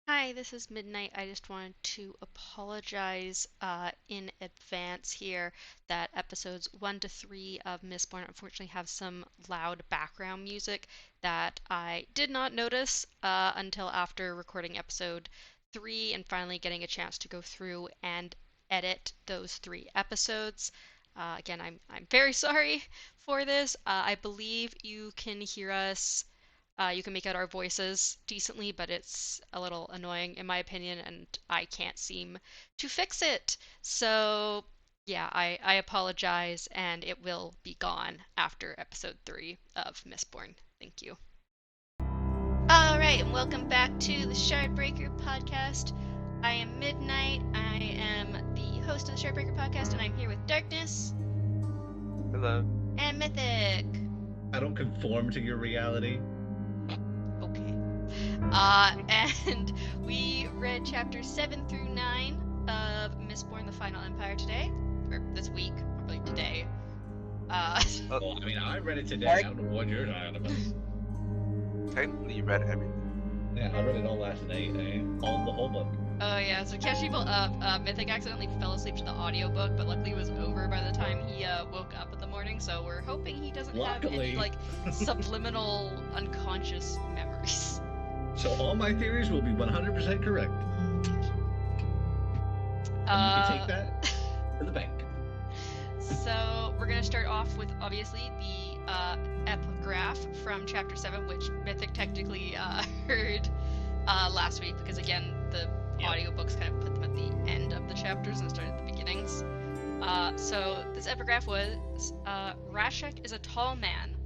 Hi, this is Midnight. I just wanted to apologize in advance here that episodes 1 to 3 of Mistborn unfortunately have some loud background music that I did not notice until after recording episode 3 and finally getting a chance to go through and edit those 3 episodes. Again, I'm very sorry for this. I believe you can hear us, you can make out our voices decently, but it's a little annoying in my opinion, and I can't seem to fix it. So, yeah, I apologize, and it will be gone after episode 3 of Mistborn. Thank you. All right, and welcome back to the Shardbreaker podcast. I am Midnight. I am the host of the Shardbreaker podcast, and I'm here with Darkness. Hello. And Mythic. I don't conform to your reality. Okay. And we read chapters 7 through 9 of Mistborn: The Final Empire today, or this week, probably today. Well, I mean, I read it today. I don't know what you're talking about. Technically, you read everything. Yeah, I read it all last night. All the whole book. Oh yeah, so catch people up. Mythic accidentally fell asleep to the audiobook, but luckily it was over by the time he woke up in the morning, so we're hoping he doesn't have any, like, subliminal unconscious memories. So all my theories will be 100% correct. And you can take that to the bank. So we're gonna start off with obviously the epigraph from chapter 7, which Mythic technically heard last week because again the audiobooks kind of put them at the end of the chapters and started at the beginnings. So this epigraph was Rashek is a tall man.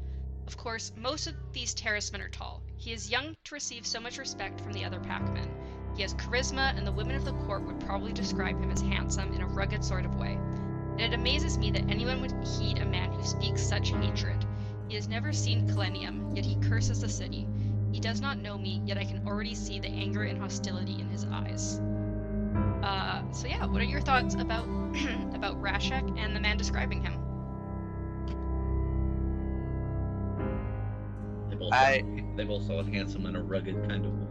Of course, most of these terracemen are tall. He is young to receive so much respect from the other packmen. He has charisma, and the women of the court would probably describe him as handsome in a rugged sort of way. And it amazes me that anyone would heed a man who speaks such hatred. He has never seen Kalenium, yet he curses the city. He does not know me, yet I can already see the anger and hostility in his eyes. So yeah, what are your thoughts about about Rashek and the man describing him? They both saw handsome in a rugged kind of way.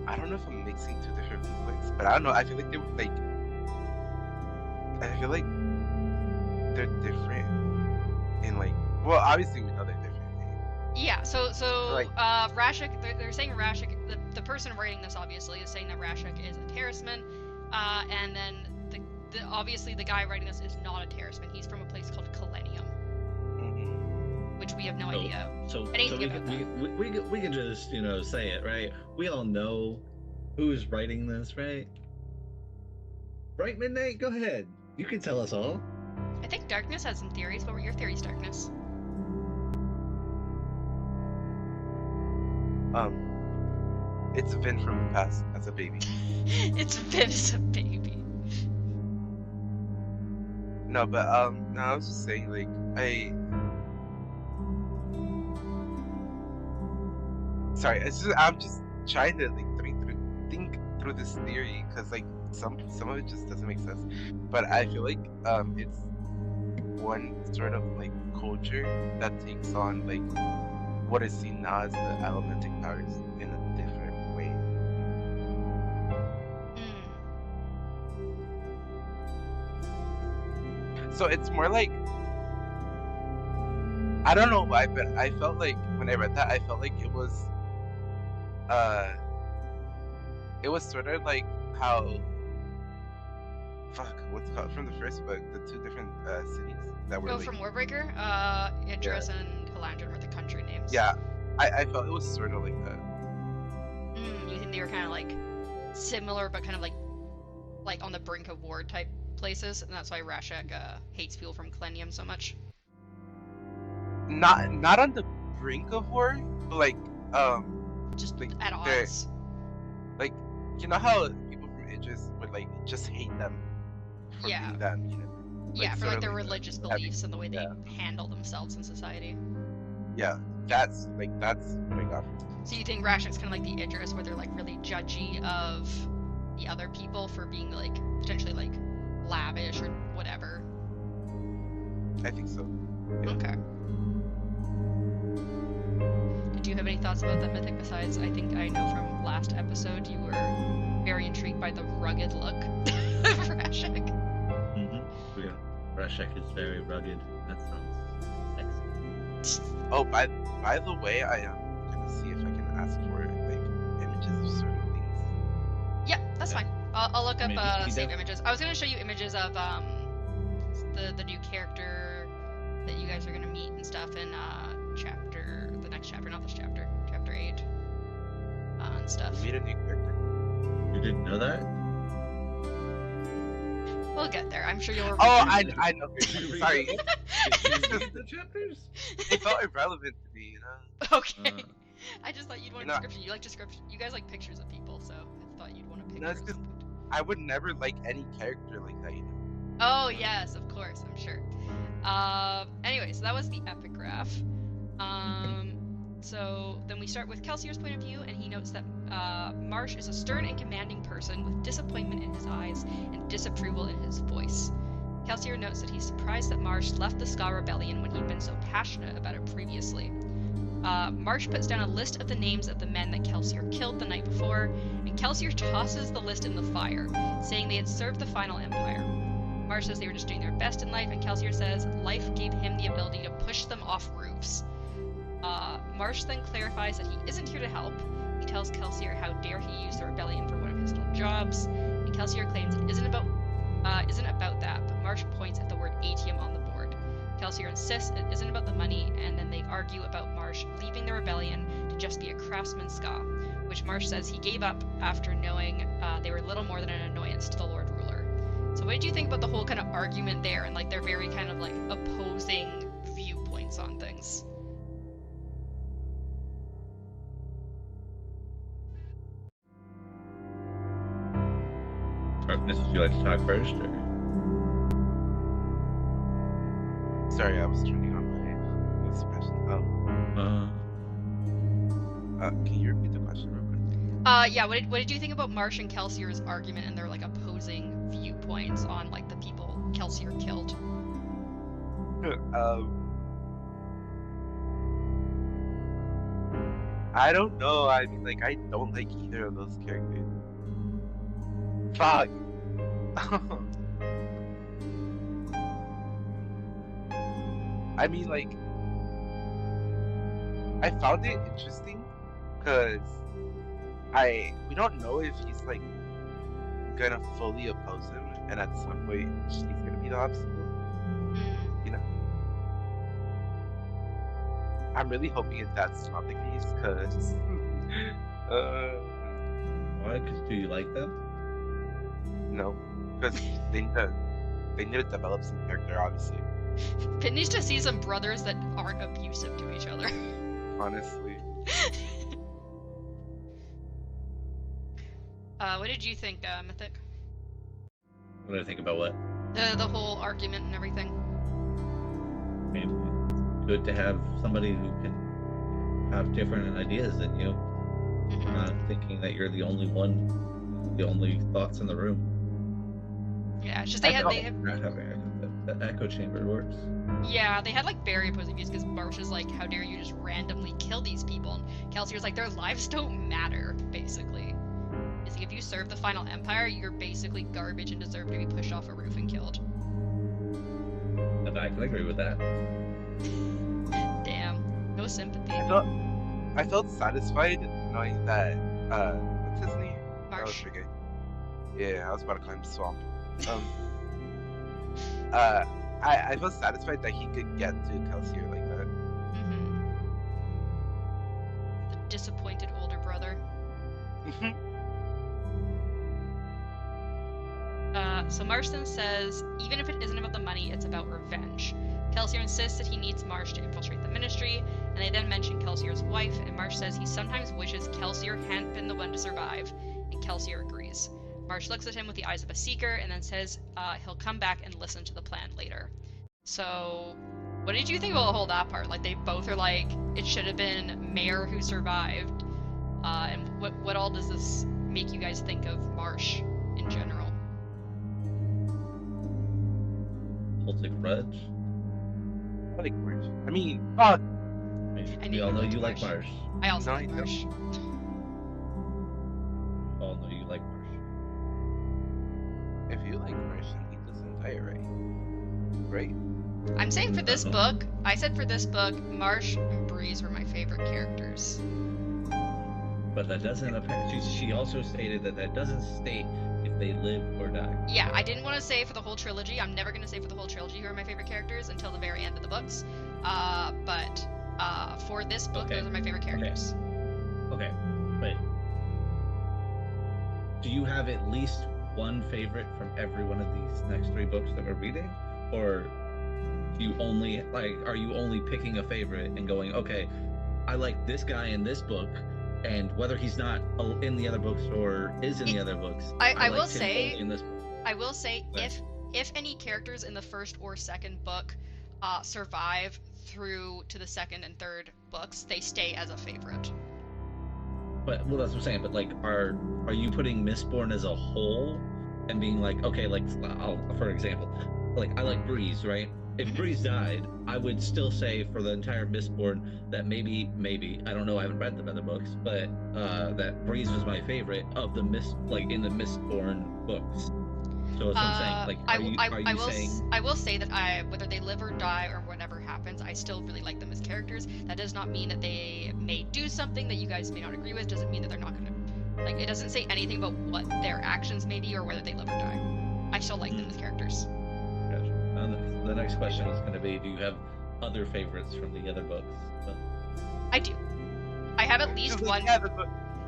I don't know if I'm mixing two different viewpoints, but I don't know. I feel like they're like. I feel like they're different in like. Well, obviously we know they're different. Yeah. So like, Rashek, they're saying Rashek. The person writing this obviously is saying that Rashek is a terraceman, and then obviously the guy writing this is not a terraceman. He's from a place called Kalenium. Which we have no idea. So anything we can just, say it, right? We all know who's writing this, right? Right, Midnight? Go ahead. You can tell us all. I think Darkness has some theories. What were your theories, Darkness? It's Vin from the past as a baby. It's Vin as a baby. No, but no, I was just saying, like, Sorry, I'm just trying to like think through this theory because like some of it just doesn't make sense. But I feel like it's one sort of like culture that takes on like what is seen now as the elemental powers in a different way. So it's more like, I don't know why, but I felt like when I read that, I felt like it was sort of like how, what's it called from the first book, the two different cities that were from Warbreaker? Idris and Halandran were the country names. Yeah, I felt it was sort of like that. You think they were kind of like similar, but kind of like on the brink of war type places, and that's why Rashek hates people from Kalenium so much? Not on the brink of war, but like just like at odds. Like, you know how people from Idris would like just hate them for being them, you know? Yeah, for like their religious beliefs and the way they handle themselves in society. Yeah, that's what I got from it. So you think Rashek's kind of like the Idris, where they're like really judgy of the other people for being like potentially like lavish or whatever? I think so. Okay. Did you have any thoughts about that mythic besides, I think I know from last episode you were very intrigued by the rugged look of Rashek. Mm-hmm. Yeah. Rashek is very rugged. That sounds sexy. Oh, by the way, I am gonna see if I can ask for like images of certain things. Yeah, that's fine. I'll look up Maybe save images. I was gonna show you images of the new character that you guys are gonna meet and stuff in the next chapter, not this chapter, chapter 8, and stuff. Meet a new character. You didn't know that? We'll get there. I'm sure you'll. Oh, I know. Sorry, The chapters? it felt irrelevant to me, you know. Okay. I just thought you'd want a You know- description. You like description. You guys like pictures of people, so I thought you'd want a picture. No, it's of just- something. I would never like any character like that, you know. Oh yes, of course, I'm sure. Anyway, so that was the epigraph. So then we start with Kelsier's point of view, and he notes that Marsh is a stern and commanding person with disappointment in his eyes and disapproval in his voice. Kelsier notes that he's surprised that Marsh left the Ska Rebellion when he'd been so passionate about it previously. Marsh puts down a list of the names of the men that Kelsier killed the night before, and Kelsier tosses the list in the fire, saying they had served the Final Empire. Marsh says they were just doing their best in life, and Kelsier says life gave him the ability to push them off roofs. Marsh then clarifies that he isn't here to help. He tells Kelsier how dare he use the rebellion for one of his little jobs, and Kelsier claims it isn't about that, but Marsh points at the word atium on the board. Kelsier insists it isn't about the money, and then they argue about Marsh leaving the rebellion to just be a craftsman Ska, which Marsh says he gave up after knowing they were little more than an annoyance to the Lord Ruler. So what did you think about the whole kind of argument there, and like their very kind of like opposing viewpoints on things? Darkness, would you like to talk first? Or? Sorry, I was turning on my suppression. Can you repeat the question real quick? Yeah, what did you think about Marsh and Kelsier's argument and their like opposing viewpoints on like the people Kelsier killed? I don't know. I mean, like, I don't like either of those characters. Fuck. I mean, like, I found it interesting because we don't know if he's like gonna fully oppose him, and at some point she's gonna be the obstacle. You know, I'm really hoping that's not the case because, Why? Because do you like them? no, because they need to develop some character, obviously. Pitt needs to see some brothers that aren't abusive to each other. Honestly, What did you think, Mythic? What do I think about what? The whole argument and everything. I mean, it's good to have somebody who can have different ideas than you. Mhm. Not thinking that you're the only one, the only thoughts in the room. Yeah, it's just I they felt- have Not having the echo chamber works. yeah, they had like very opposing views because Marsh is like, how dare you just randomly kill these people? And Kelsier's like, their lives don't matter, basically. It's like if you serve the Final Empire, you're basically garbage and deserve to be pushed off a roof and killed. And I can agree with that. Damn, no sympathy. I felt satisfied knowing that what's his name? That was Marsh. pretty good. Yeah, I was about to call him Swamp. I felt satisfied that he could get to Kelsier like that. Mhm. The disappointed older brother. So Marston says, even if it isn't about the money, it's about revenge. Kelsier insists that he needs Marsh to infiltrate the ministry, and they then mention Kelsier's wife, and Marsh says he sometimes wishes Kelsier hadn't been the one to survive, and Kelsier agrees. Marsh looks at him with the eyes of a seeker, and then says he'll come back and listen to the plan later. So, what did you think about the whole that part? Like, they both are like, it should have been Mare who survived, and what all does this make you guys think of Marsh in general. Holds a grudge. I like Marsh. I mean, I I mean, knew we all you know liked you like Marsh. Marsh. I also No, like I don't. Marsh. We all know you like Marsh. if you like Marsh, then he does the entire right? I'm saying for this Uh-huh. book, I said for this book, Marsh and Breeze were my favorite characters. But that doesn't affect. She also stated that doesn't state if they live or die. Yeah, I didn't want to say for the whole trilogy. I'm never going to say for the whole trilogy who are my favorite characters until the very end of the books. But for this book, Okay. those are my favorite characters. Okay, but do you have at least one favorite from every one of these next 3 books that we're reading, or do you only are you only picking a favorite and going, okay, I like this guy in this book, and whether he's not in the other books or is in the other books, I will liked him say- only in this book. I will say, Right. if any characters in the first or second book survive through to the second and third books, they stay as a favorite. But well, that's what I'm saying. But like, are you putting Mistborn as a whole and being like, okay, like, for example, like I like Breeze, right? If Mhm. Breeze died, I would still say for the entire Mistborn that maybe I don't know, I haven't read the other books, but that Breeze was my favorite of the in the Mistborn books. So that's what I'm saying. Like, are you saying? I will say that whether they live or die or whatever happens, I still really like them as characters. That does not mean that they may do something that you guys may not agree with. Doesn't mean that they're not gonna, like, it doesn't say anything about what their actions may be or whether they live or die. I still like them as characters. Gotcha. The next question is going to be: do you have other favorites from the other books? But, I do. I have at least one. Yeah,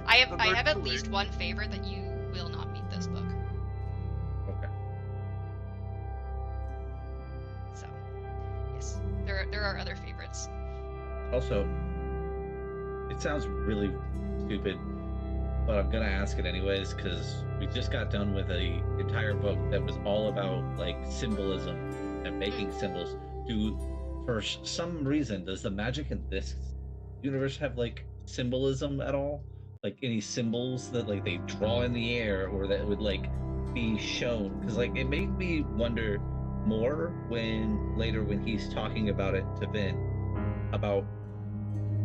I have the at Lord least one favorite that you will not meet this book. okay. So, yes, there are other favorites. Also, it sounds really stupid, but I'm gonna ask it anyways because we just got done with a entire book that was all about like symbolism and making symbols. For some reason, does the magic in this universe have like symbolism at all? Like any symbols that like they draw in the air or that would like be shown? Because like it made me wonder more when he's talking about it to Vin about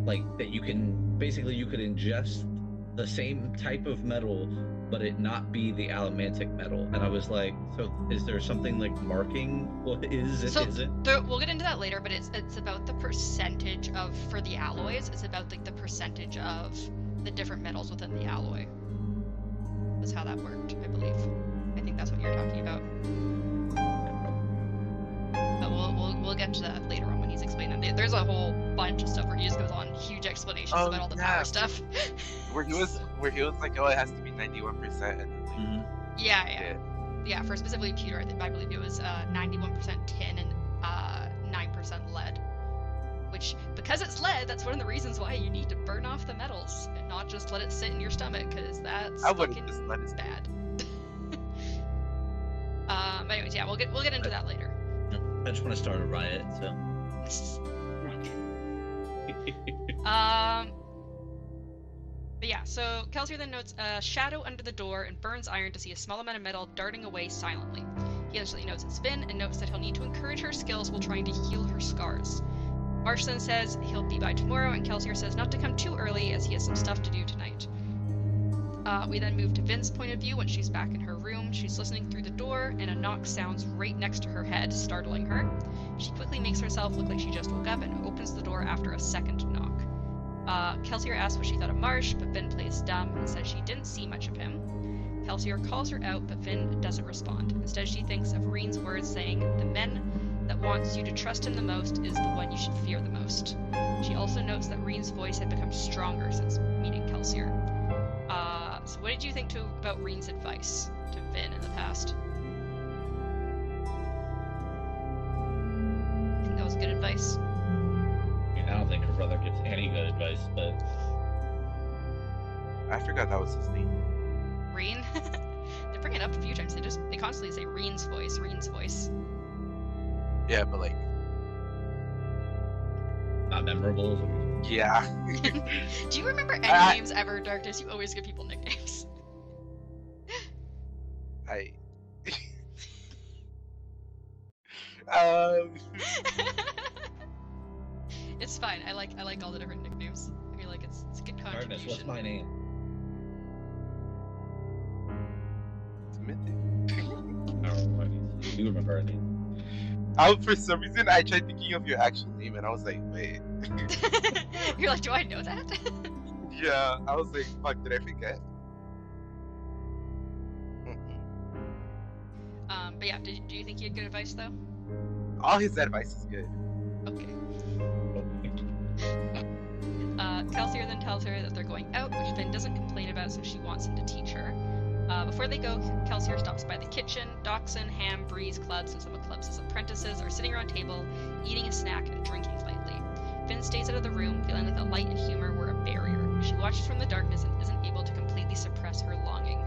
like that you could ingest the same type of metal but it not be the allomantic metal, and I was like, so is there something like marking what is So is it? we'll get into that later, but it's about the percentage of, for the alloys, it's about like the percentage of the different metals within the alloy. That's how that worked, I believe. I think that's what you're talking about. But we'll get to that later on when he's explaining them. There's a whole bunch of stuff where he just goes on huge explanations about all the power stuff. where he was like, oh, it has to be 91%, and then like, Mm-hmm. Yeah, for specifically pewter, I believe it was 91% tin and 9% lead. Which, because it's lead, that's one of the reasons why you need to burn off the metals and not just let it sit in your stomach, because that's I wouldn't fucking just let it bad. But anyways, yeah, we'll get into that later. I just want to start a riot, so. But yeah, so Kelsier then notes a shadow under the door and burns iron to see a small amount of metal darting away silently. He instantly notes it's Finn and notes that he'll need to encourage her skills while trying to heal her scars. Marsh then says he'll be by tomorrow, and Kelsier says not to come too early as he has some stuff to do tonight. We then move to Vin's point of view when she's back in her room. She's listening through the door, and a knock sounds right next to her head, startling her. She quickly makes herself look like she just woke up and opens the door after a second knock. Kelsier asks what she thought of Marsh, but Vin plays dumb and says she didn't see much of him. Kelsier calls her out, but Vin doesn't respond. Instead, she thinks of Reen's words saying, "The man that wants you to trust him the most is the one you should fear the most." She also notes that Reen's voice had become stronger since meeting Kelsier. So what did you think about Reen's advice to Vin in the past? I think that was good advice. I mean, I don't think her brother gives any good advice, but I forgot that was his name. Reen? They bring it up a few times. They constantly say Reen's voice. Yeah, but like, not memorable. yeah. Do you remember any names ever, Darkness? You always give people nicknames. I um It's fine. I like all the different nicknames. I feel like it's a good contribution. Darkness, what's my name? Timothy. I don't know. I do remember her name. For some reason I tried thinking of your actual name and I was like, wait. You're like, do I know that? Yeah, I was like, fuck, did I forget? But yeah, do you think he had good advice though? All his advice is good. Okay. Kelsier then tells her that they're going out, which Vin doesn't complain about, so she wants him to teach her. Before they go, Kelsier stops by the kitchen. Dachshund, Ham, Breeze, Clubs, and some of Clubs' apprentices are sitting around a table, eating a snack and drinking lightly. Vin stays out of the room, feeling like the light and humor were a barrier. She watches from the darkness and isn't able to completely suppress her longing.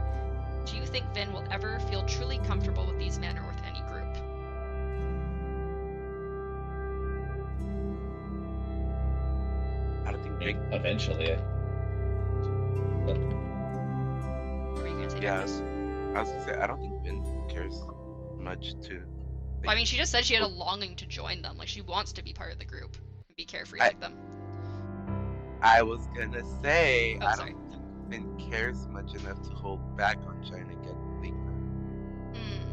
Do you think Vin will ever feel truly comfortable with these men or with any group? I don't think Big. Eventually. But Were you gonna say Yeah. Darkness? I was gonna say, I don't think Vin cares much to. Well, I mean, she just said she had a longing to join them. Like, she wants to be part of the group and be carefree like them. I was gonna say, Oh, I sorry. don't think Vin cares much enough to hold back on trying to get Lena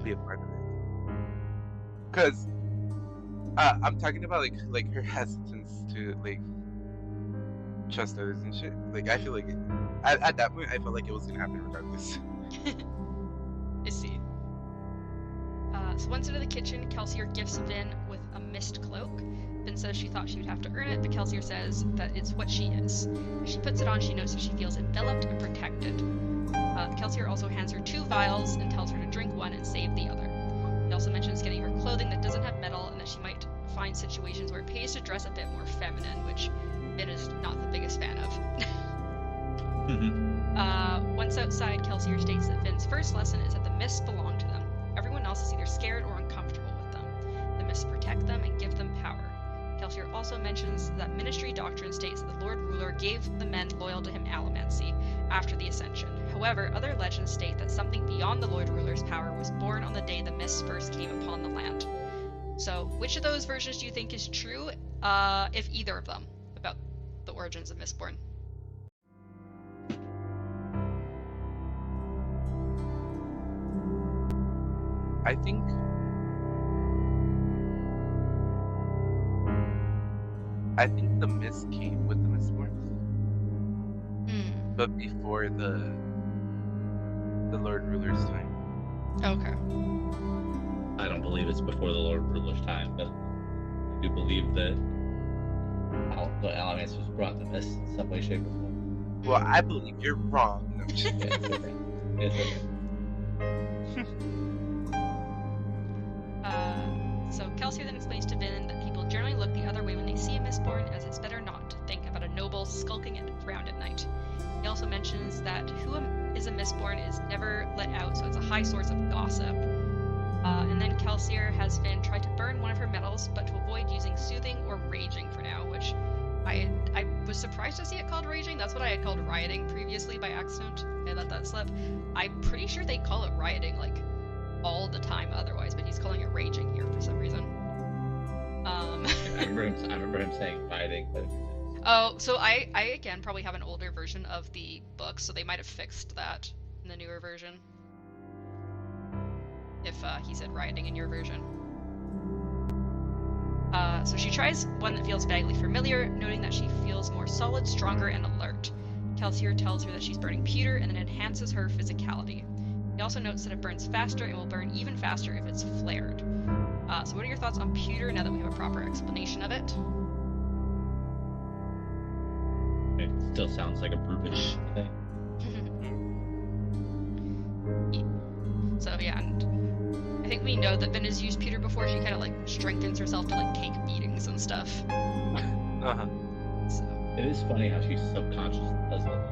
be a part of it. Cause I'm talking about like her hesitance to like trust others and shit. Like I feel like at that point I felt like it was gonna happen regardless. I see. So once into the kitchen, Kelsier gifts Vin with a mist cloak. Vin says she thought she would have to earn it, but Kelsier says that it's what she is. As she puts it on, she knows that she feels enveloped and protected. Kelsier also hands her 2 vials and tells her to drink one and save the other. He also mentions getting her clothing that doesn't have metal and that she might find situations where it pays to dress a bit more feminine, which Vin is not the biggest fan of. Once outside, Kelsier states that Vin's first lesson is that the mists belong to them. Everyone else is either scared or uncomfortable with them. The mists protect them and give them power. Kelsier also mentions that ministry doctrine states that the Lord Ruler gave the men loyal to him allomancy after the Ascension. However, other legends state that something beyond the Lord Ruler's power was born on the day the mists first came upon the land. So, which of those versions do you think is true, if either of them, about the origins of Mistborn? I think the mist came with the Mistborns, but before the Lord Ruler's time. Okay. I don't believe it's before the Lord Ruler's time, but I do believe that the Alamance was brought to this in some way, shape, or form. Well, I believe you're wrong. No, I'm just Yeah, it's okay. It's okay. So Kelsier then explains to Vin that people generally look the other way when they see a Mistborn, as it's better not to think about a noble skulking around at night. He also mentions that who is a Mistborn is never let out, so it's a high source of gossip. And then Kelsier has Vin try to burn one of her medals, but to avoid using soothing or raging for now, which I was surprised to see it called raging. That's what I had called rioting previously by accident. I let that slip. I'm pretty sure they call it rioting like all the time otherwise, but he's calling it raging here for some reason. I remember him saying fighting, but Oh, so I again probably have an older version of the book, so they might have fixed that in the newer version. If he said rioting in your version. So she tries one that feels vaguely familiar, noting that she feels more solid, stronger, and alert. Kelsier tells her that she's burning pewter and then enhances her physicality. He also notes that it burns faster and will burn even faster if it's flared. So what are your thoughts on pewter now that we have a proper explanation of it? it still sounds like a brutish thing. So yeah, and I think we know that Vin has used pewter before. She kind of like strengthens herself to like take beatings and stuff. Uh-huh. So. It is funny how she's subconscious and does all that.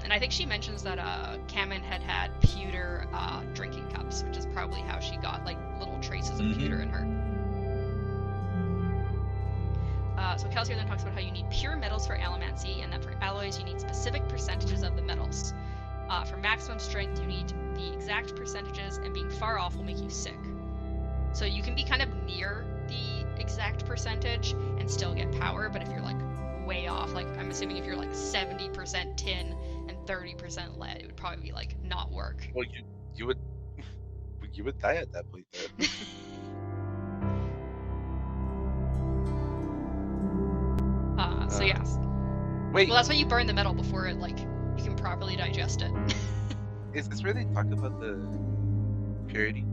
And I think she mentions that Kamen had pewter drinking cups, which is probably how she got like little traces of pewter in her. So Kelsier then talks about how you need pure metals for allomancy, and that for alloys you need specific percentages of the metals. For maximum strength, you need the exact percentages, and being far off will make you sick. So you can be kind of near the exact percentage and still get power, but if you're like way off, like I'm assuming if you're like 70% tin and 30% lead, it would probably like not work. Well, you would you would die at that point then. So yes. Wait, Well, that's why you burn the metal before it like you can properly digest it. is this where they talk about the purity?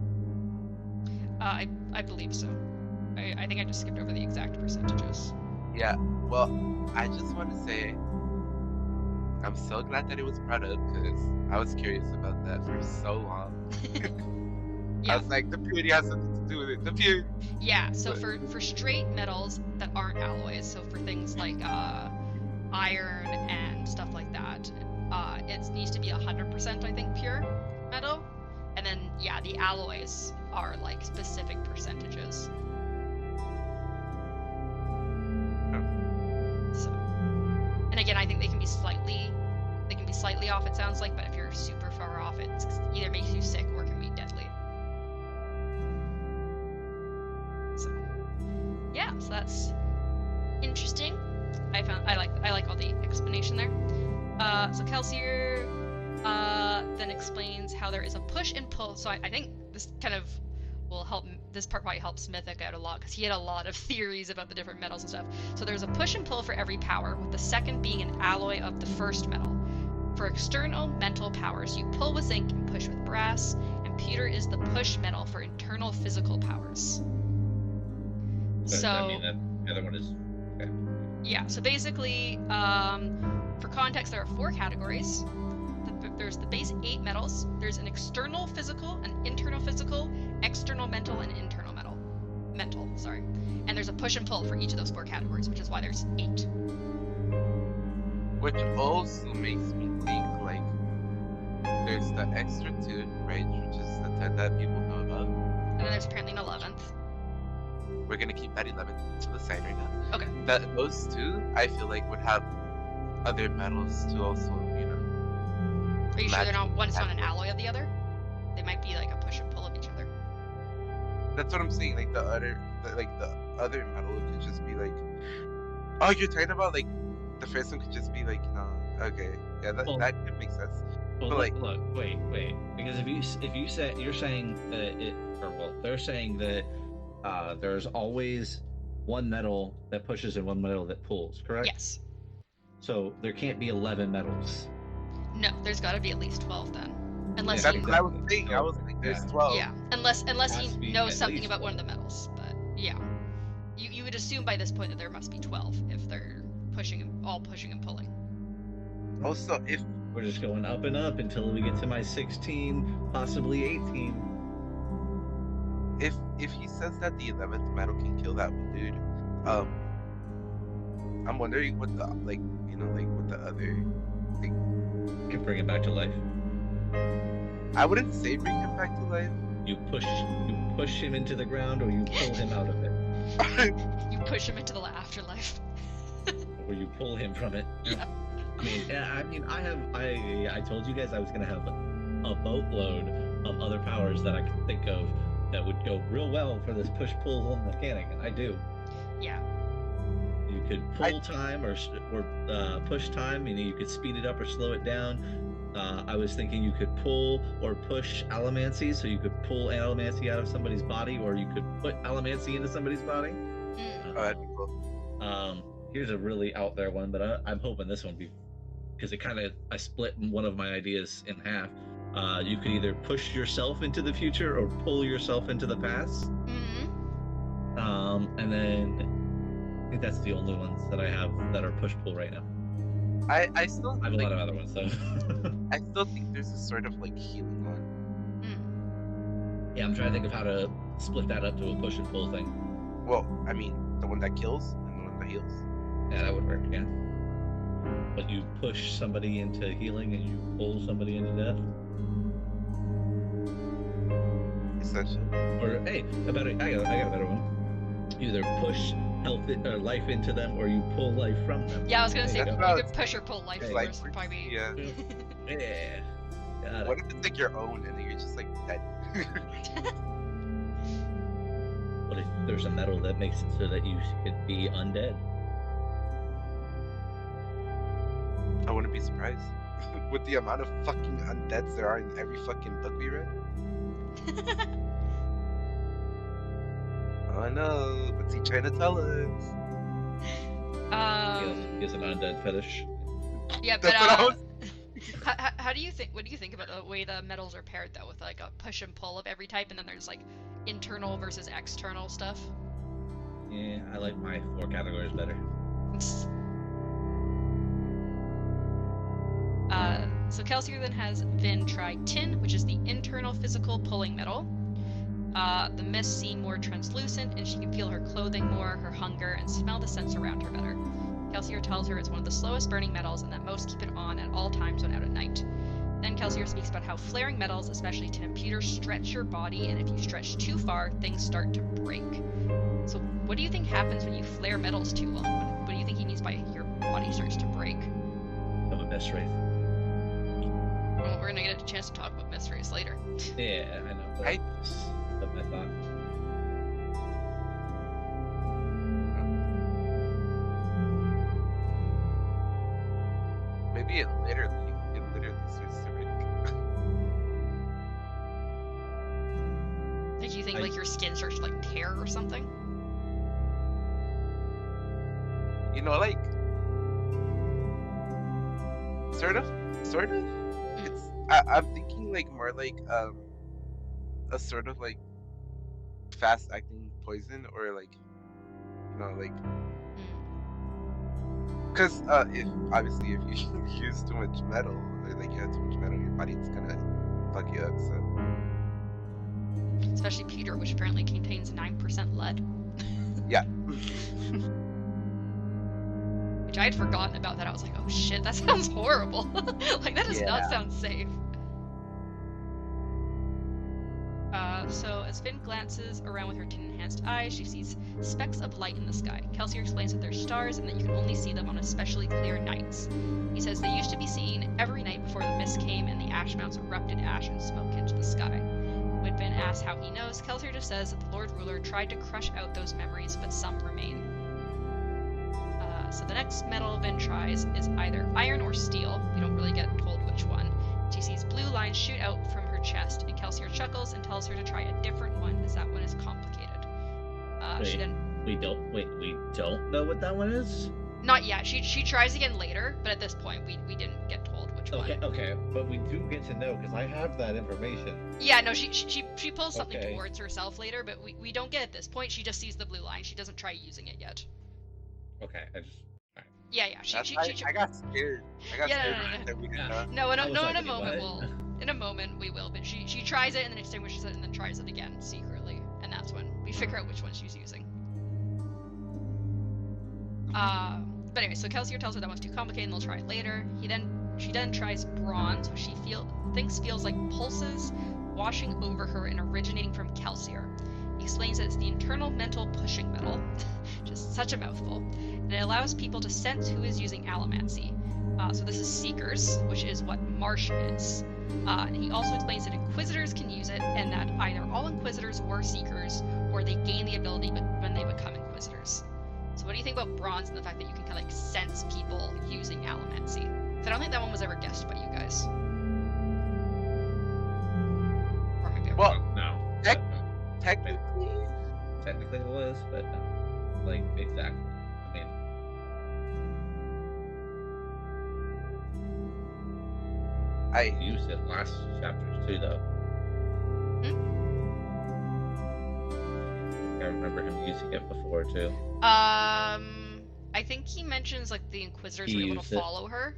I believe so. I think I just skipped over the exact percentages. Yeah. Well, I just want to say I'm so glad that it was brought up because I was curious about that for so long. Yeah. I was like, the purity has something to do with it. The purity. Yeah, so for straight metals that aren't alloys, so for things like iron and stuff like that, it needs to be 100%, I think, pure metal. And then, yeah, the alloys are like specific percentages. So, and again, I think they can be slightly off, it sounds like, but if you're super far off, it either makes you sick or can be deadly. So, yeah, so that's interesting. I like all the explanation there. So Kelsier then explains how there is a push and pull. So I think this kind of will help. This part probably helps Mythic out a lot because he had a lot of theories about the different metals and stuff. So there's a push and pull for every power, with the second being an alloy of the first metal. For external mental powers, you pull with zinc and push with brass, and pewter is the push metal for internal physical powers. So I mean, the other one is. Okay. Yeah, so basically, for context, there are 4 categories. There's the base 8 metals. There's an external physical, an internal physical, external mental, and internal mental. Sorry. And there's a push and pull for each of those 4 categories, which is why there's 8. Which also makes me think like there's the extra 2, right? Which is the 10 that people know about. And then there's apparently an 11th. We're gonna keep that 11th to the side right now. Okay. Those 2, I feel like would have other metals to also, you know. Are you sure they're not one's not an alloy of the other? They might be like a push and pull of each other. That's what I'm saying. Like the other metal could just be like, oh, you're talking about like the first one could just be like, no, okay, yeah, that could make sense. Well, but like, look, wait, because if you say you're saying that they're saying that there's always one metal that pushes and one metal that pulls, correct? Yes. So there can't be 11 metals. No, there's got to be at least 12 then. Unless that's he, what I was saying. I was like, there's 12. Yeah, unless Has to he be knows at something least about one of the metals. But yeah, you would assume by this point that there must be 12 if they're pushing and pulling. Also, if We're just going up and up until we get to my 16, possibly 18. if he says that the 11th metal can kill that one dude, I'm wondering what the what the other thing. Can bring it back to life. I wouldn't say bring him back to life. You push him into the ground, or you pull him out of it, You push him into the afterlife. or you pull him from it. Yeah. I told you guys I was gonna have a boatload of other powers that I could think of that would go real well for this push-pull mechanic, and I do. Yeah. You could pull time or push time, and you could speed it up or slow it down. I was thinking you could pull or push allomancy, so you could pull allomancy out of somebody's body, or you could put allomancy into somebody's body. Mm. Oh, that'd be cool. Here's a really out there one, but I'm hoping this one be, because I split one of my ideas in half. You could either push yourself into the future or pull yourself into the past. Mm-hmm. And then I think that's the only ones that I have that are push-pull right now. I still I have a lot of other ones though. I still think there's a sort of like healing one. Mm. Yeah, I'm trying to think of how to split that up to a push and pull thing. Well, I mean, the one that kills and the one that heals. Yeah, that would work, yeah. But you push somebody into healing and you pull somebody into death. Essentially. Or hey, I got a better one. You either push health or life into them, or you pull life from them. Yeah, I was gonna say That's you what I could was- push or pull life Hey, force would probably be. Yeah. Yeah. Got What it. if it's like your own and then you're just like dead? What if there's a metal that makes it so that you could be undead? I wouldn't be surprised. With the amount of fucking undeads there are in every fucking book we read. Oh no, what's he trying to tell us? He has an undead fetish. Yeah, but That's what I was. how do you think? What do you think about the way the metals are paired though, with like a push and pull of every type, and then there's like internal versus external stuff? Yeah, I like my 4 categories better. So Kelsier then has Vin try tin, which is the internal physical pulling metal. The mists seem more translucent, and she can feel her clothing more, her hunger, and smell the scents around her better. Kelsier tells her it's one of the slowest burning metals and that most keep it on at all times when out at night. Then Kelsier speaks about how flaring metals, especially tin and pewter, stretch your body, and if you stretch too far, things start to break. So what do you think happens when you flare metals too long? What do you think he means by your body starts to break? I'm a mess wraith. Well, we're gonna get a chance to talk about mysteries later. Yeah, I know. But I- that's what I thought. Maybe it literally starts to break. Like you think like your skin starts to like tear or something? You know, like sort of. It's I'm thinking like more like a sort of like fast acting poison, or like, you know, like, because if obviously if you use too much metal, or like you have too much metal in your body, it's gonna fuck you up. So Especially pewter, which apparently contains 9% lead. yeah. Which I had forgotten about that. I was like, oh shit, that sounds horrible. Like, that does not Yeah. sound safe. So as Finn glances around with her tin-enhanced eyes, she sees specks of light in the sky. Kelsier explains that they're stars and that you can only see them on especially clear nights. He says they used to be seen every night before the mist came and the ash mounts erupted ash and smoke into the sky. When Finn asks how he knows, Kelsier just says that the Lord Ruler tried to crush out those memories, but some remain. So the next metal Vin tries is either iron or steel. We don't really get told which one. She sees blue lines shoot out from her chest, and Kelsier chuckles and tells her to try a different one, as that one is complicated. She then... We don't know what that one is? Not yet. She tries again later, but at this point we didn't get told which one. Okay, but we do get to know, because I have that information. Yeah, no, she pulls something Okay. towards herself later, but we don't get at this point. She just sees the blue line. She doesn't try using it yet. Okay, I just... Yeah. I got scared. I got Yeah, scared no. that we didn't Yeah. know. No, in I was a like, wait, moment what? in a moment we will. But she tries it and then extinguishes it and then tries it again secretly, and that's when we figure out which one she's using. But anyway, so Kelsier tells her that one's too complicated and they'll try it later. She then tries bronze, which she feels like pulses washing over her and originating from Kelsier. He explains that it's the internal mental pushing metal, just such a mouthful, and it allows people to sense who is using allomancy. So this is Seekers, which is what Marsh is. And he also explains that Inquisitors can use it, and that either all Inquisitors were Seekers, or they gain the ability when they become Inquisitors. So what do you think about bronze and the fact that you can kind of like sense people using allomancy? So I don't think that one was ever guessed by you guys. Or maybe I'm Well, wrong. No. Tech- but- Technically it was, but no. Like, exactly. I mean... I used it last chapters too, though. I remember him using it before too. I think he mentions like the Inquisitors He were able used to it. follow her.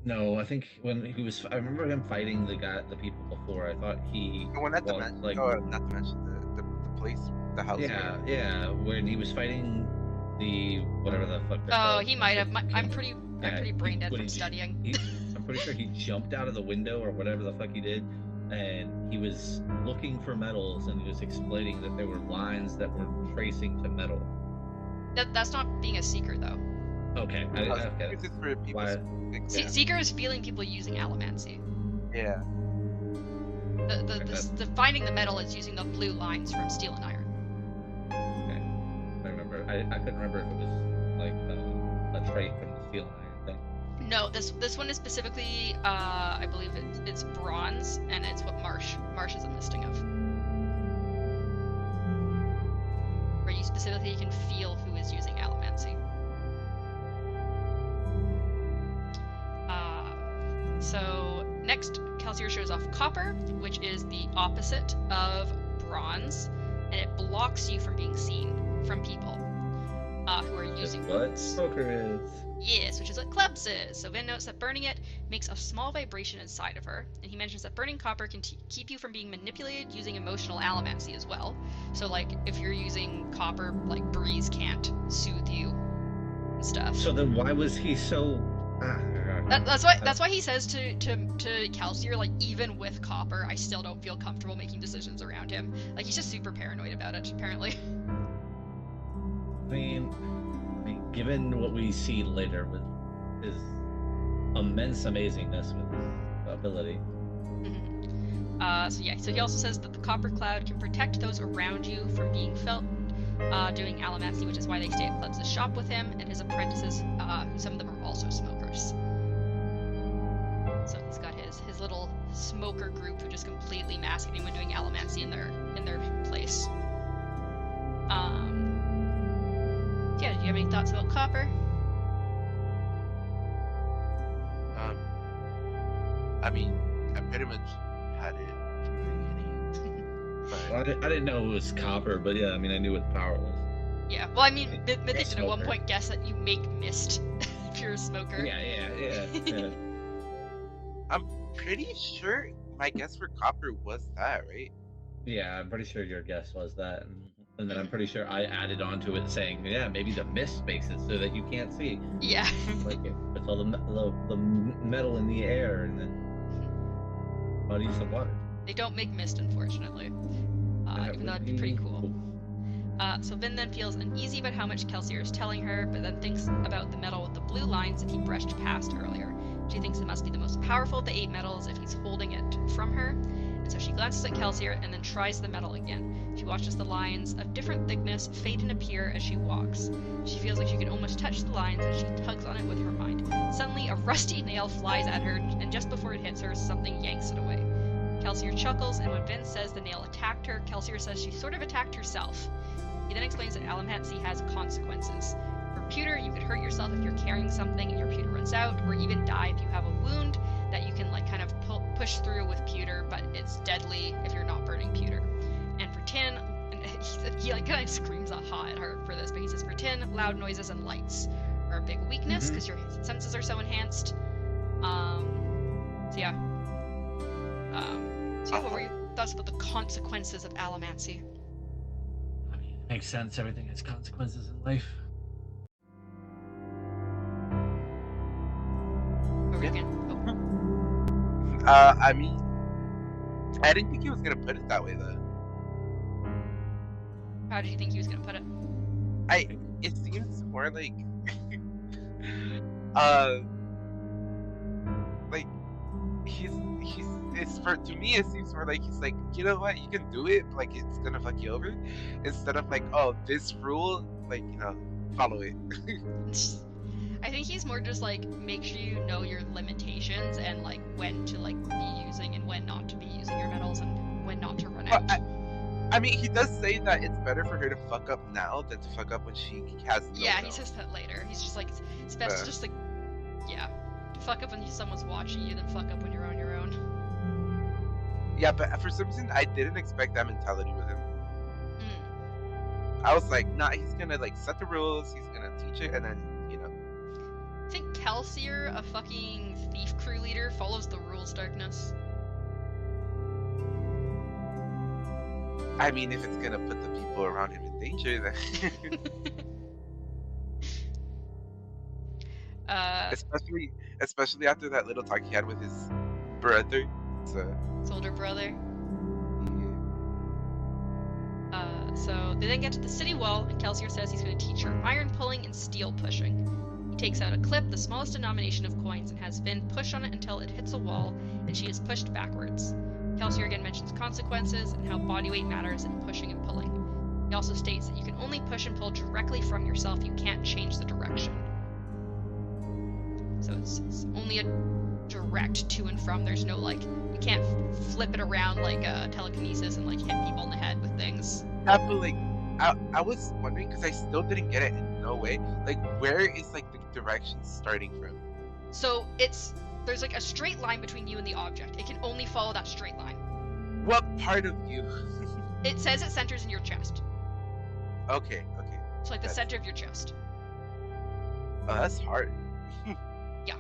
No, I think when he was, I remember him fighting the people before. I thought he, well, not to well, mention, like, not to mention the place, the house. yeah, when he was fighting the whatever the fuck. they're Oh, called. he might have. I'm He- pretty yeah, brain dead when from he- studying. I'm pretty sure he jumped out of the window or whatever the fuck he did, and he was looking for metals, and he was explaining that there were lines that were tracing to metal. That's not being a seeker though. Okay, I get it. It's for people. Why- specific, Seeker is feeling people using allomancy. yeah. The finding the metal is using the blue lines from Steel and Iron. Okay. I remember. I couldn't remember if it was like a trait from the Steel and Iron thing. No, this one is specifically, I believe it's bronze, and it's what Marsh is enlisting of. Where you specifically can feel who is using allomancy. So next, Kelsier shows off copper, which is the opposite of bronze, and it blocks you from being seen from people who are using what smoker is. Yes, which is what clubs is. So Vin notes that burning it makes a small vibration inside of her, and he mentions that burning copper can keep you from being manipulated using emotional allomancy as well. So like if you're using copper, like Breeze can't soothe you and stuff. So then why was he so? That's why he says to Kelsier, like, even with copper, I still don't feel comfortable making decisions around him. Like, he's just super paranoid about it, apparently. I mean, given what we see later with his immense amazingness with his ability. Mm-hmm. So he also says that the copper cloud can protect those around you from being felt doing allomancy, which is why they stay at Clubs' shop with him and his apprentices, who some of them are also smokers. So he's got his little smoker group who just completely mask anyone doing allomancy in their place. Yeah, do you have any thoughts about copper? I mean, I pretty much had it from the beginning. Well, I didn't know it was copper, but yeah, I mean, I knew what the power was. Yeah, well, I mean, Mythic did at one point guess that you make mist if you're a smoker. Yeah. I'm pretty sure my guess for copper was that, right? Yeah, I'm pretty sure your guess was that. And then I'm pretty sure I added on to it saying, yeah, maybe the mist makes it so that you can't see. Yeah. Like it puts all the metal in the air and then muddies the water. They don't make mist, unfortunately. Even though it'd be pretty cool. So Vin then feels uneasy about how much Kelsier is telling her, but then thinks about the metal with the blue lines that he brushed past earlier. She thinks it must be the most powerful of the 8 metals if he's holding it from her. And so she glances at Kelsier and then tries the metal again. She watches the lines of different thickness fade and appear as she walks. She feels like she can almost touch the lines as she tugs on it with her mind. Suddenly, a rusty nail flies at her, and just before it hits her, something yanks it away. Kelsier chuckles, and when Vin says the nail attacked her, Kelsier says she sort of attacked herself. He then explains that allomancy has consequences. For pewter, you could hurt yourself if you're carrying something and your pewter runs out, or even die if you have a wound that you can like kind of push through with pewter, but it's deadly if you're not burning pewter. And for tin, he like kind of screams aha at her for this, but he says for tin, loud noises and lights are a big weakness because your senses are so enhanced. What were your thoughts about the consequences of allomancy? I mean, it makes sense. Everything has consequences in life. I mean, I didn't think he was gonna put it that way though. How did you think he was gonna put it? It seems more like, like to me it seems more like he's like, you know what, you can do it, but like it's gonna fuck you over, instead of like, oh, this rule, like, you know, follow it. I think he's more just like, make sure you know your limitations and like when to like be using and when not to be using your metals and when not to run out. I mean, he does say that it's better for her to fuck up now than to fuck up when she has no he says that later. He's just like, it's best to just like, to fuck up when someone's watching you than fuck up when you're on your own. Yeah, but for some reason, I didn't expect that mentality with him. I was like, nah, he's gonna like set the rules, he's gonna teach it, and then, you know. I think Kelsier, a fucking thief crew leader, follows the rules, Darkness. I mean, if it's gonna put the people around him in danger, then... especially after that little talk he had with his brother. His older brother. So they then get to the city wall, and Kelsier says he's going to teach her iron pulling and steel pushing. He takes out a clip, the smallest denomination of coins, and has Vin push on it until it hits a wall, and she is pushed backwards. Kelsier again mentions consequences and how body weight matters in pushing and pulling. He also states that you can only push and pull directly from yourself. You can't change the direction. So it's only a direct to and from. There's no like, you can't flip it around like telekinesis and like hit people in the head with things. Yeah, but like, I was wondering because I still didn't get it in no way. Like, where is like the direction starting from? So there's like a straight line between you and the object. It can only follow that straight line. What part of you? It says it centers in your chest. Okay. So like the center of your chest. Oh, that's hard. Yeah.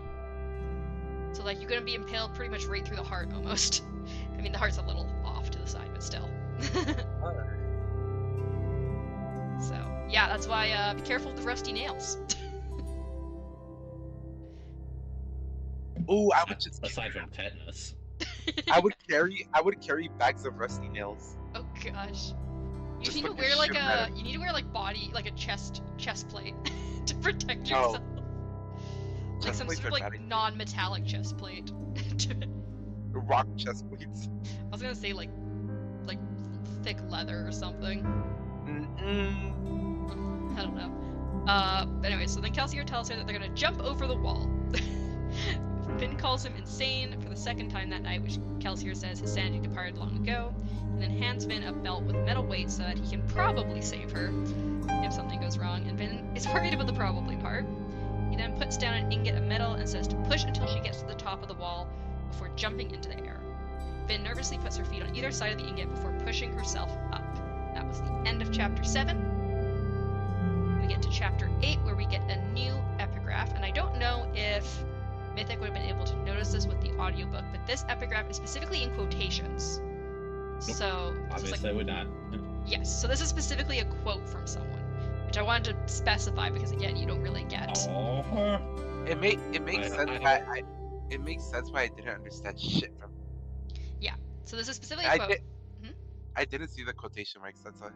So like you're gonna be impaled pretty much right through the heart almost. I mean the heart's a little off to the side, but still. So yeah, that's why be careful with the rusty nails. Oh, I would just aside from tetanus. I would carry bags of rusty nails. Oh gosh. You Just need to fucking wear like shoot at you need to wear like a chest plate to protect yourself. Like Chest some plates sort of are like bad. non-metallic chest plate. Rock chest plates. I was gonna say like thick leather or something. I don't know. But anyway, so then Kelsier tells her that they're gonna jump over the wall. Finn calls him insane for the second time that night, which Kelsier says his sanity departed long ago, and then hands Finn a belt with metal weights so that he can probably save her if something goes wrong, and Finn is worried about the probably part. He then puts down an ingot of metal and says to push until she gets to the top of the wall before jumping into the air. Finn nervously puts her feet on either side of the ingot before pushing herself up. That was the end of chapter 7. We get to chapter 8 where we get a new epigraph, and I don't know if Mythic would have been able to notice this with the audiobook, but this epigraph is specifically in quotations. So Obviously, I would not. Yes, so this is specifically a quote from someone, which I wanted to specify because again, you don't really get. Oh. It makes sense why it makes sense why I didn't understand shit from. Yeah, so this is specifically a quote. I didn't see the quotation marks. That's why.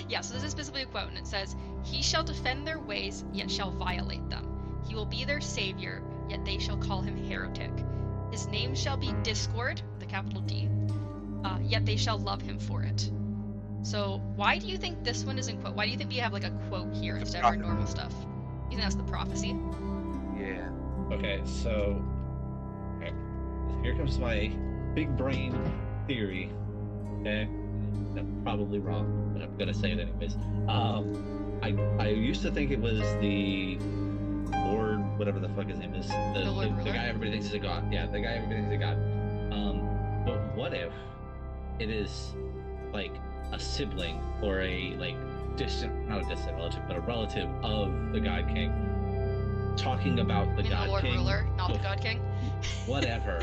Yeah, so this is specifically a quote, and it says, "He shall defend their ways, yet shall violate them. He will be their savior, yet they shall call him heretic. His name shall be Discord, the capital D, yet they shall love him for it." So why do you think this one is in quote? Why do you think we have like a quote here instead of our normal stuff? You think that's the prophecy? Yeah. Okay, so here comes my big brain theory. Okay, I'm probably wrong, but I'm gonna say it anyways. I used to think it was the Lord, whatever the fuck his name is, the guy everybody thinks is a god. Yeah, the guy everybody thinks is a god. But what if it is like a sibling or a like not a distant relative, but a relative of the God King, talking about the God the Lord King, Ruler, not the God King. Whatever,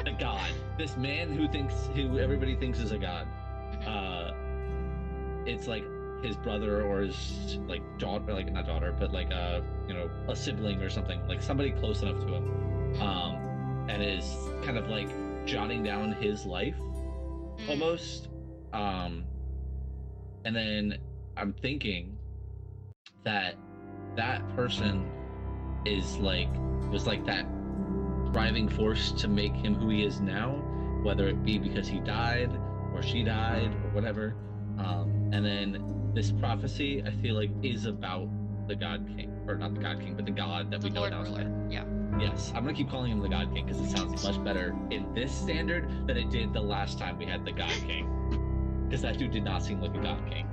the God, this man who everybody thinks is a god. It's like his brother or his like daughter, like not daughter, but like a sibling or something, like somebody close enough to him, and is kind of like jotting down his life almost. And then I'm thinking that person was like that driving force to make him who he is now, whether it be because he died or she died or whatever. And then this prophecy, I feel like, is about the God King, or not the God King, but the God that we know now. Yeah. Yes, I'm gonna keep calling him the God King because it sounds much better in this standard than it did the last time we had the God King. Because that dude did not seem like a God King.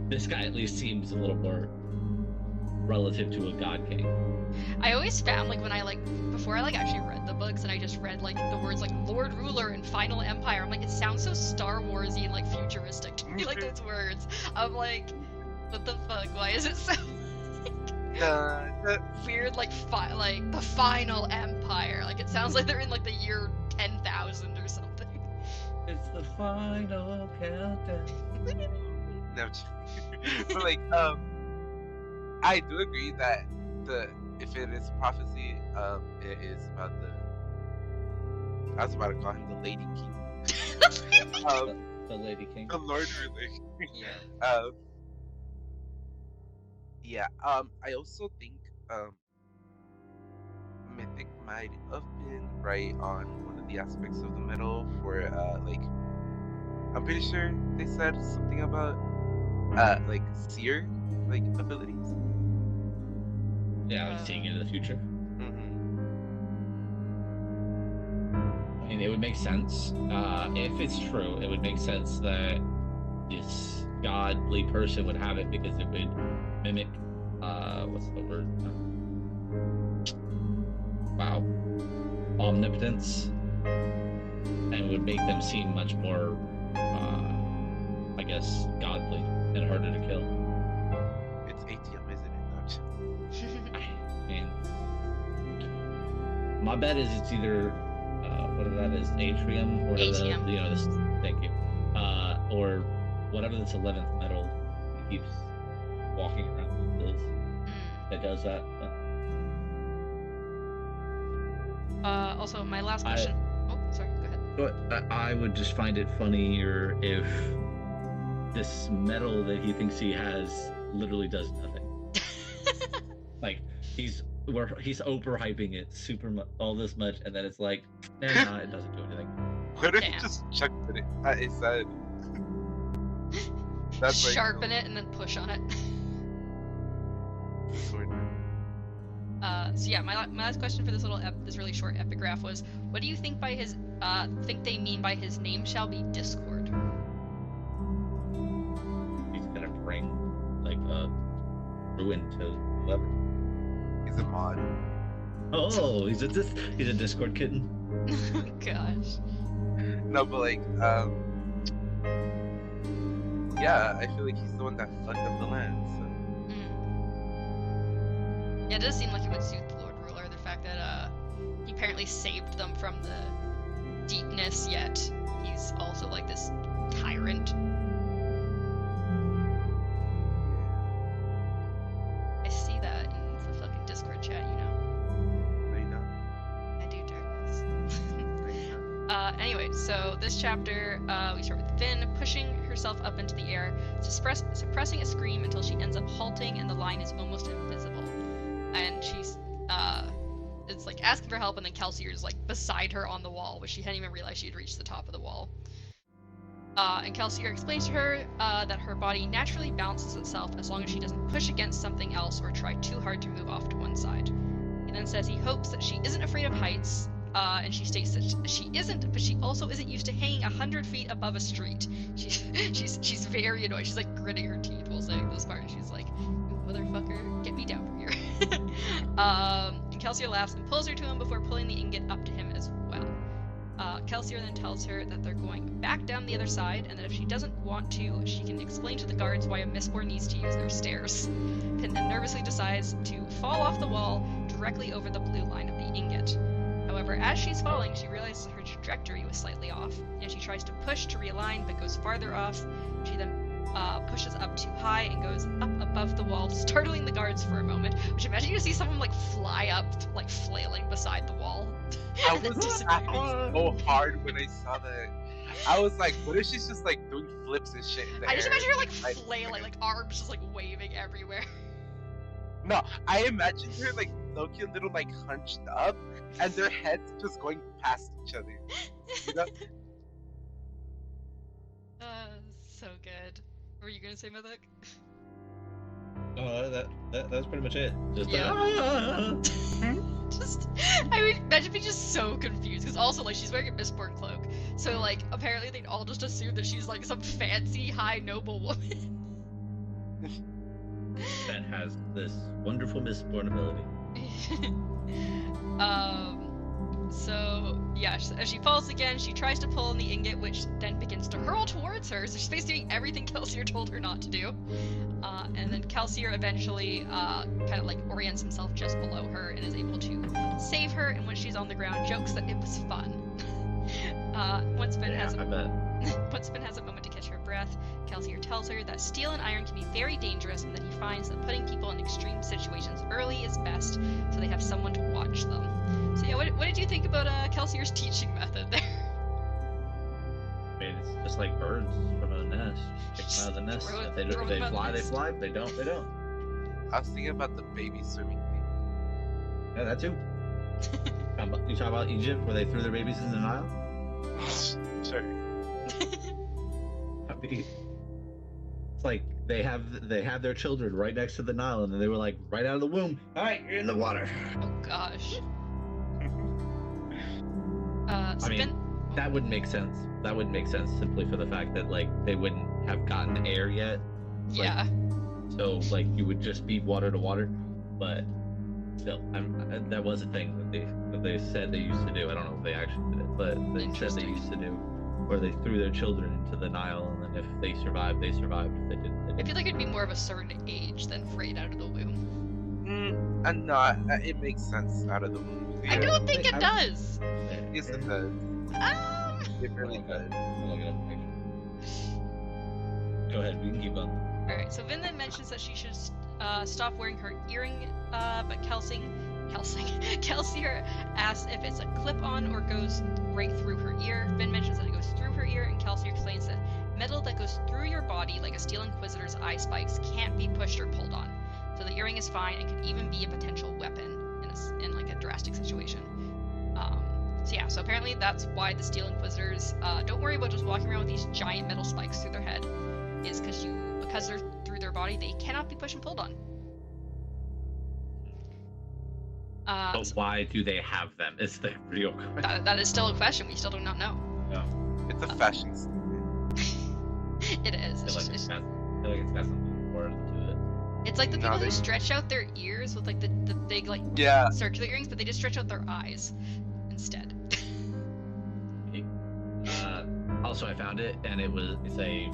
This guy at least seems a little more relative to a God King. I always found like when I before I actually read the books and I just read like the words like Lord Ruler and Final Empire, I'm like, it sounds so Star Warsy and like futuristic to me, like those words. I'm like, what the fuck? Why is it so weird? Like the Final Empire. Like it sounds like they're in like the year 10,000 or something. It's the final countdown. No, but like I do agree that if it is prophecy, it is about I was about to call him the Lady King. The Lady King. The Lord Ruler. Yeah. Yeah. I also think Mythic might have been right on one of the aspects of the metal for like I'm pretty sure they said something about like seer like abilities. Yeah, like seeing into the future. Mm-hmm. I mean, it would make sense. If it's true, it would make sense that this godly person would have it because it would mimic, what's the word? Wow. Omnipotence. And would make them seem much more, I guess, godly and harder to kill. It's ATM, isn't it? I mean, my bet is it's either whatever that is, atrium, or whatever that is, you know, this. Thank you. Or whatever this 11th metal he keeps walking around with that does that. Also, my last question. Oh, sorry. Go ahead. But I would just find it funnier if this metal that he thinks he has literally does nothing. Like he's Oprah hyping it all this much, and then it's like, nah, it doesn't do anything. What if he just chucked it? It said. That's sharpen it and then push on it. Sort of. So yeah, my last question for this little this really short epigraph was, what do you think by his think they mean by his name shall be Discord? He's gonna bring like a ruin to whoever. He's a mod. Oh, he's a Discord kitten. Oh gosh. No, but like yeah, I feel like he's the one that fucked up the land. So. Yeah, it does seem like it would suit the Lord Ruler, the fact that he apparently saved them from the deepness, yet he's also like this tyrant. I see that in the fucking Discord chat, you know. I know. I do, darkness. Anyway, so this chapter, we start with Finn pushing herself up into the air, suppressing a scream until she ends up halting and the line is almost invisible. And she's, it's like asking for help, and then Kelsier is like beside her on the wall, which she hadn't even realized she had reached the top of the wall. And Kelsier explains to her that her body naturally balances itself as long as she doesn't push against something else or try too hard to move off to one side. He then says he hopes that she isn't afraid of heights, and she states that she isn't, but she also isn't used to hanging 100 feet above a street. She's very annoyed. She's like gritting her teeth while saying this part. She's like, "You motherfucker, get me down from here." And Kelsier laughs and pulls her to him before pulling the ingot up to him as well. Kelsier then tells her that they're going back down the other side, and that if she doesn't want to, she can explain to the guards why a Mistborn needs to use their stairs. Pin then nervously decides to fall off the wall directly over the blue line of the ingot. However, as she's falling, she realizes her trajectory was slightly off, and she tries to push to realign but goes farther off. She then pushes up too high and goes up above the wall, startling the guards for a moment. Which, imagine you see someone like fly up, like flailing beside the wall. I was laughing so hard when I saw that. I was like, what if she's just like doing flips and shit in the I just air? imagine her like flailing, like arms just like waving everywhere. No, I imagine her like Loki a little like hunched up, and their heads just going past each other. You know? So good. What were you gonna say, Mythic? That's pretty much it. Just just, I would imagine being just so confused, because also like she's wearing a Mistborn cloak, so like apparently they'd all just assume that she's like some fancy high noble woman that has this wonderful Mistborn ability. So yeah, as she falls again, she tries to pull on the ingot, which then begins to hurl towards her. So she's basically doing everything Kelsier told her not to do. And then Kelsier eventually kind of like orients himself just below her and is able to save her. And when she's on the ground, jokes that it was fun. Once Finn has a moment to catch her breath, Kelsier tells her that steel and iron can be very dangerous, and that he finds that putting people in extreme situations early is best, so they have someone to watch them. So yeah, what did you think about Kelsier's teaching method there? I mean, it's just like birds from a nest. Pick them out of the nest. If they fly, they fly. If they don't, they don't. I was thinking about the baby swimming thing. Yeah, that too. You talk about Egypt, where they threw their babies in the Nile? Sure. I mean, it's like they have their children right next to the Nile, and then they were like right out of the womb. All right, you're in the water. Oh gosh. So I mean, that wouldn't make sense. That wouldn't make sense simply for the fact that like they wouldn't have gotten air yet. Yeah. So like you would just be water to water, but still, that was a thing that they said they used to do. I don't know if they actually did it, but they said they used to do, where they threw their children into the Nile, and then if they survived, they survived. If they didn't, they I didn't. feel like it'd be more of a certain age than right out of the womb. And not. It makes sense out of the womb. I don't think it does. Yes, it does. It really does. Go ahead, we can keep going. Alright, so Vin then mentions that she should stop wearing her earring, but Kelsier asks if it's a clip-on or goes right through her ear. Vin mentions that it goes through her ear, and Kelsier explains that metal that goes through your body, like a Steel Inquisitor's eye spikes, can't be pushed or pulled on. So the earring is fine and could even be a potential weapon in like a drastic situation. So apparently that's why the Steel Inquisitors don't worry about just walking around with these giant metal spikes through their head, is because they're through their body, they cannot be pushed and pulled on. But why do they have them? Is the real question. That is still a question. We still do not know. No. It's a fashion statement. It is. I feel like it's got something more to it. It's like the people who stretch out their ears with like the big like circular earrings, but they just stretch out their eyes instead. Also, I found it, and it's a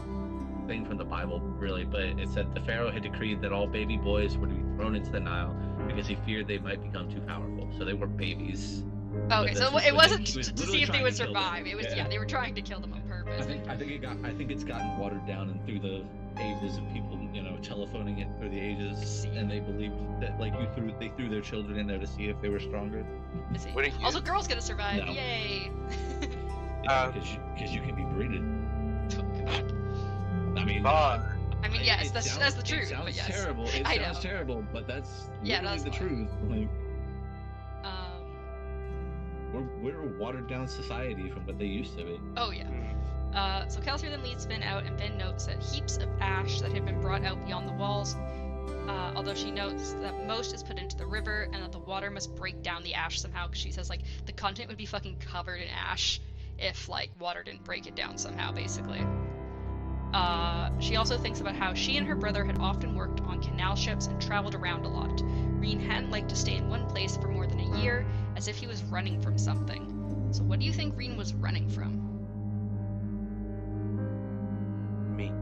thing from the Bible, really, but it said the Pharaoh had decreed that all baby boys were to be thrown into the Nile because he feared they might become too powerful. So they were babies. Okay, so it wasn't to see if they would survive. It was they were trying to kill them on purpose. I think it's gotten watered down and through the ages of people, telephoning it through the ages, and they believed that like they threw their children in there to see if they were stronger. Also, girls gonna survive. No. Yay! Because you can be breeded. Oh, God. I mean, yes, that's the truth. It sounds but yes. terrible. It sounds terrible, but that's literally the truth. Like, we're a watered down society from what they used to be. Oh yeah. So Kelsier then leads Finn out, and Finn notes that heaps of ash that had been brought out beyond the walls. Although she notes that most is put into the river, and that the water must break down the ash somehow. Because she says like the content would be fucking covered in ash if like water didn't break it down somehow, basically. She also thinks about how she and her brother had often worked on canal ships and traveled around a lot. Reen hadn't liked to stay in one place for more than a year, as if he was running from something. So what do you think Reen was running from? Me.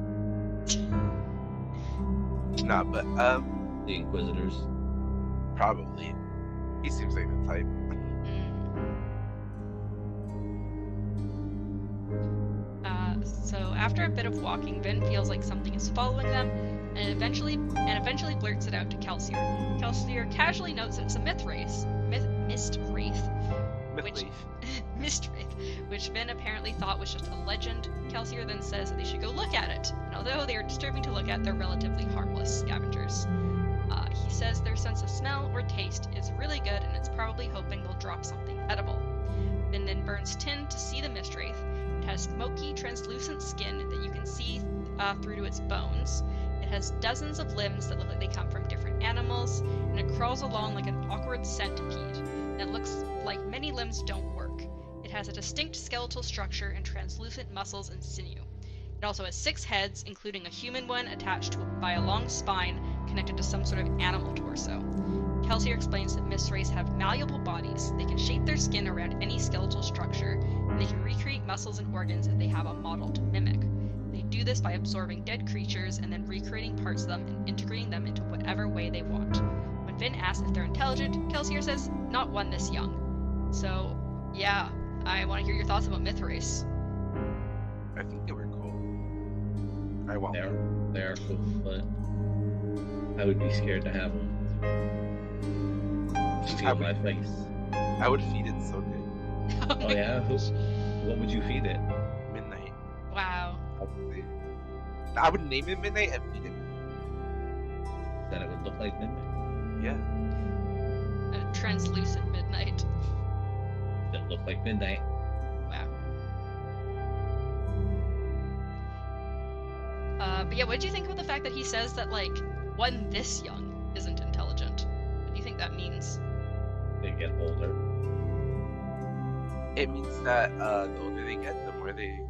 But the Inquisitors. Probably. He seems like the type. So after a bit of walking, Vin feels like something is following them, and eventually blurts it out to Kelsier. Kelsier casually notes that it's a mist wraith, which Vin apparently thought was just a legend. Kelsier then says that they should go look at it, and although they are disturbing to look at, they're relatively harmless scavengers. He says their sense of smell or taste is really good, and it's probably hoping they'll drop something edible. Vin then burns tin to see the mist wraith. It has smoky, translucent skin that you can see through to its bones. It has dozens of limbs that look like they come from different animals, and it crawls along like an awkward centipede. And it looks like many limbs don't work. It has a distinct skeletal structure and translucent muscles and sinew. It also has 6 heads, including a human one attached by a long spine connected to some sort of animal torso. Kelsier explains that mist wraiths have malleable bodies. They can shape their skin around any skeletal structure, and they can recreate muscles and organs if they have a model to mimic. They do this by absorbing dead creatures and then recreating parts of them and integrating them into whatever way they want. When Vin asks if they're intelligent, Kelsier says, not one this young. So, yeah, I want to hear your thoughts about mist wraiths. I think they were cool. I won't. They are cool, but I would be scared to have them. My face. I would feed it so good. Oh yeah? What would you feed it? Midnight. Wow. I would name it Midnight and feed it. Then it would look like midnight? Yeah. A translucent midnight. That look like midnight. Wow. But yeah, what did you think of the fact that he says that, like, one this young isn't intelligent? What do you think that means? They get older. It means that the older they get, the more they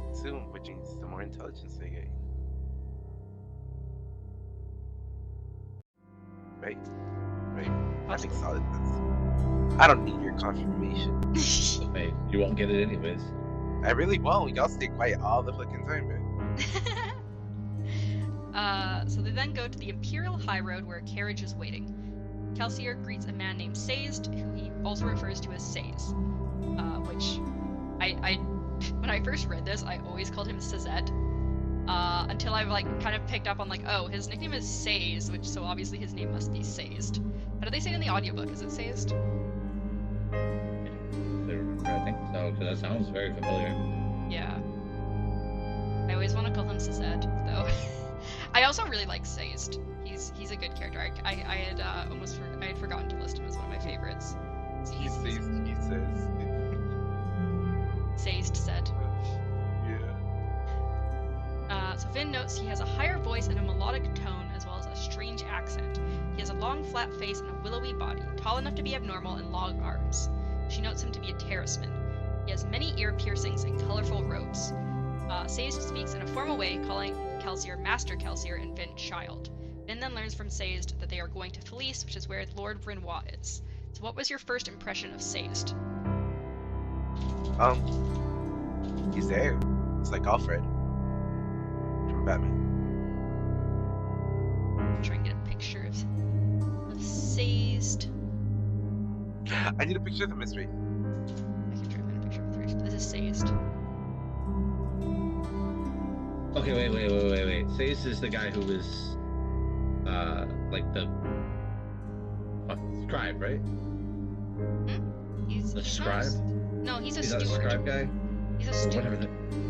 consume, which means the more intelligence they gain. Right? Right. That makes solid sense. I don't need your confirmation. Hey, you won't get it anyways. I really won't. Y'all stay quiet all the fucking time, man. So they then go to the Imperial High Road where a carriage is waiting. Kelsier greets a man named Sazed, who he also refers to as Saze. Which I when I first read this, I always called him Sazette. Until I've like kind of picked up on like, oh, his nickname is Saze, which so obviously his name must be Sazed. How do they say it in the audiobook? Is it Sazed? I think so, because that sounds very familiar. Yeah. I always want to call him Sazette, though. I also really like Sazed. He's a good character. I had I had forgotten to list him as one of my favorites. So He says. Sazed said. Yeah. So Finn notes he has a higher voice and a melodic tone, as well as a strange accent. He has a long, flat face and a willowy body, tall enough to be abnormal, and long arms. She notes him to be a terraceman. He has many ear piercings and colorful robes. Sazed speaks in a formal way, calling Kelsier Master Kelsier and Finn Child. Finn then learns from Sazed that they are going to Felice, which is where Lord Renoir is. So what was your first impression of Sazed? He's there. It's like Alfred from Batman. Try and get a picture of Sazed. I need a picture of the mystery. I can try and find a picture of the This is Sazed. Okay, wait. Sazed is the guy who was, like the scribe, right? He's The he's scribe? No, he's a Is that steward. a scribe guy? He's a Or steward. whatever.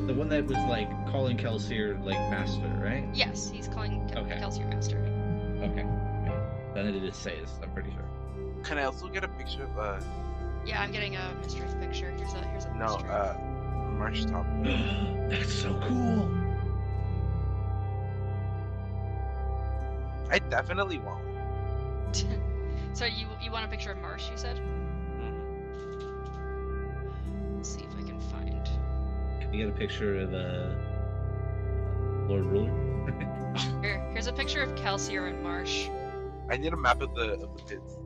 The one that was like calling Kelsier like master, right? Yes, he's calling Okay. Kelsier Master. Okay. Then it is Sazed, I'm pretty sure. Can I also get a picture of Yeah, I'm getting a mystery picture. Here's a no, mystery. Marsh Top? That's so cool. I definitely won't. So you want a picture of Marsh, you said? Let's see if I can find. Can you get a picture of the Lord Ruler? Here's a picture of Kelsier and Marsh. I need a map of the pits.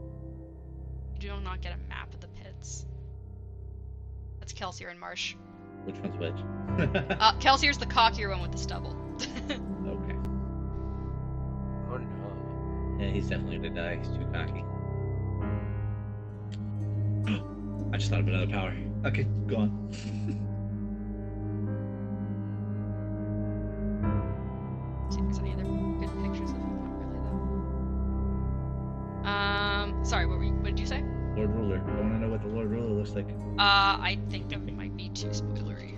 You do not get a map of the pits. That's Kelsier and Marsh. Which one's which? Kelsier's the cockier one with the stubble. Okay. Oh no. Yeah, he's definitely gonna die. He's too cocky. I just thought of another power. Okay, go on. See if there's any other good pictures of him. Not really though. Sorry, what did you say? Lord Ruler. I want to know what the Lord Ruler looks like. I think it might be too spoilery.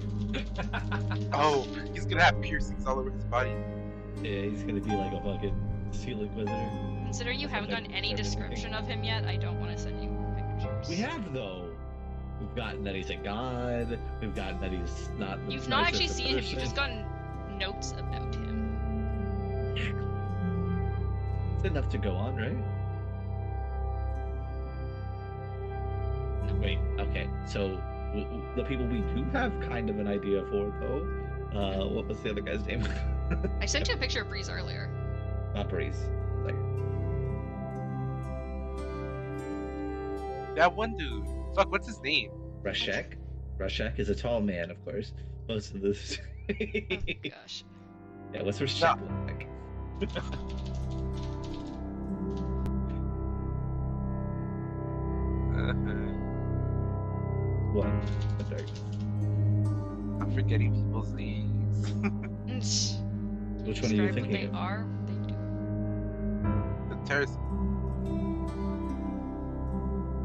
Oh, he's gonna have piercings all over his body. Yeah, he's gonna be like a fucking seal inquisitor. Considering you haven't gotten any description of him yet, I don't want to send you pictures. We have though. We've gotten that he's a god. We've gotten that he's not. You've not actually seen him. You've just gotten notes about him. It's enough to go on, right? No. Wait. Okay. So the people we do have kind of an idea for, though. What was the other guy's name? I sent you a picture of Breeze earlier. Not Breeze. Like That one dude. Fuck, what's his name? Rashek. Rashek is a tall man, of course. Most of this. Oh gosh. Yeah, what's Rashek look like? What? I'm sorry. I'm forgetting people's names. Which one are you Describe what thinking they of? are, what they do. The terrace.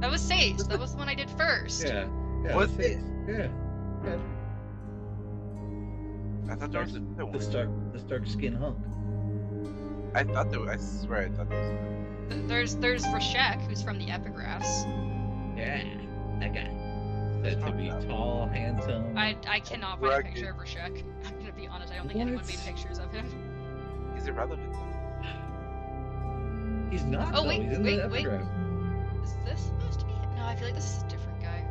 That was Sage. That was the one I did first. Yeah. Yeah. Was that's it? Yeah. Yeah. I thought there was another The one. dark skin hunk. I thought there was. I swear I thought there was. There's Rashek, who's from the epigraphs. Yeah, that guy. Said to be tall, handsome. I cannot find a picture of Rashek. I'm gonna be honest, I don't think anyone made pictures of him. He's irrelevant. He's not. Oh, though. wait, He's in wait, the wait. epigraph. Is this supposed to be him? No, I feel like this is a different guy.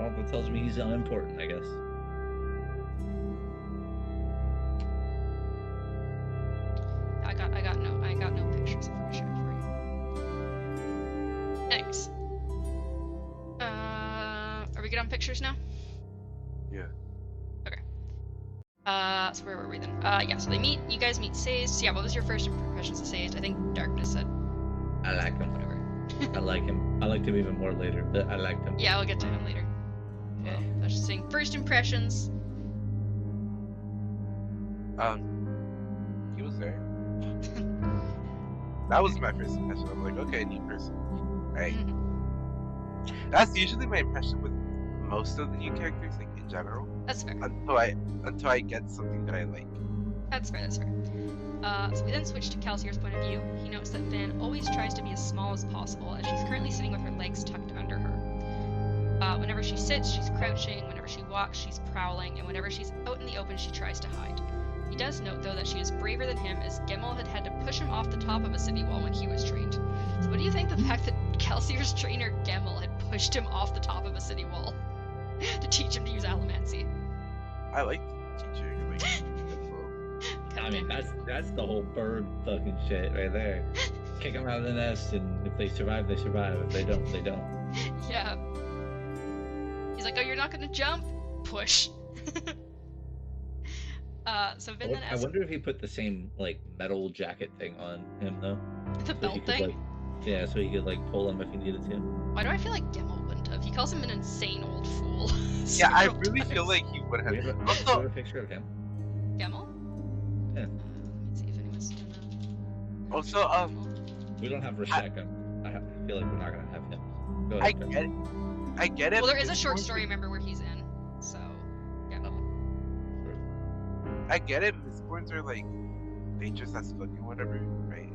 Well, that tells me he's unimportant, I guess. I got no pictures of Rashek for you. Anyways. Are we good on pictures now? Yeah. Okay. So where were we then? Yeah, so you guys meet Sazed. So yeah, what was your first impressions of Sazed? I think Darkness said I like him. whatever. I like him. I liked him even more later, but I liked him. Yeah, we'll get to him later. Yeah. Well, I was just saying, first impressions. He was there. That was my first impression. I'm like, okay, new person. Right. That's usually my impression with most of the new characters, like in general. That's fair. Until I get something that I like. That's fair, that's fair. So we then switch to Calcier's point of view. He notes that Vin always tries to be as small as possible, as she's currently sitting with her legs tucked under her. Whenever she sits, she's crouching. Whenever she walks, she's prowling. And whenever she's out in the open, she tries to hide. He does note, though, that she is braver than him, as Gemmel had to push him off the top of a city wall when he was trained. So what do you think the fact that Calcier's trainer Gemmel had pushed him off the top of a city wall to teach him to use Allomancy? I like teaching like I mean, that's the whole bird fucking shit right there. Kick them out of the nest, and if they survive, they survive. If they don't, they don't. Yeah. He's like, oh, you're not gonna jump? Push. So Vin then I asks... wonder if he put the same, like, metal jacket thing on him, though. The So belt he could, thing? like, yeah, so he could, like, pull him if he needed to. Why do I feel like Gemmel wouldn't have? He calls him an insane old fool. Yeah, I several really times. feel like he would Do have. we have a, do we Also, have a picture of him? Gemmel? Yeah. Let me see if anyone's done also, We don't have Rashek. I feel like we're not gonna have him. Go I ahead, Jeff. get it. Well, there is a Mistborn- short story, remember, where he's in. So, Gemmel. I get it. Mistborns are like dangerous as fucking whatever, right?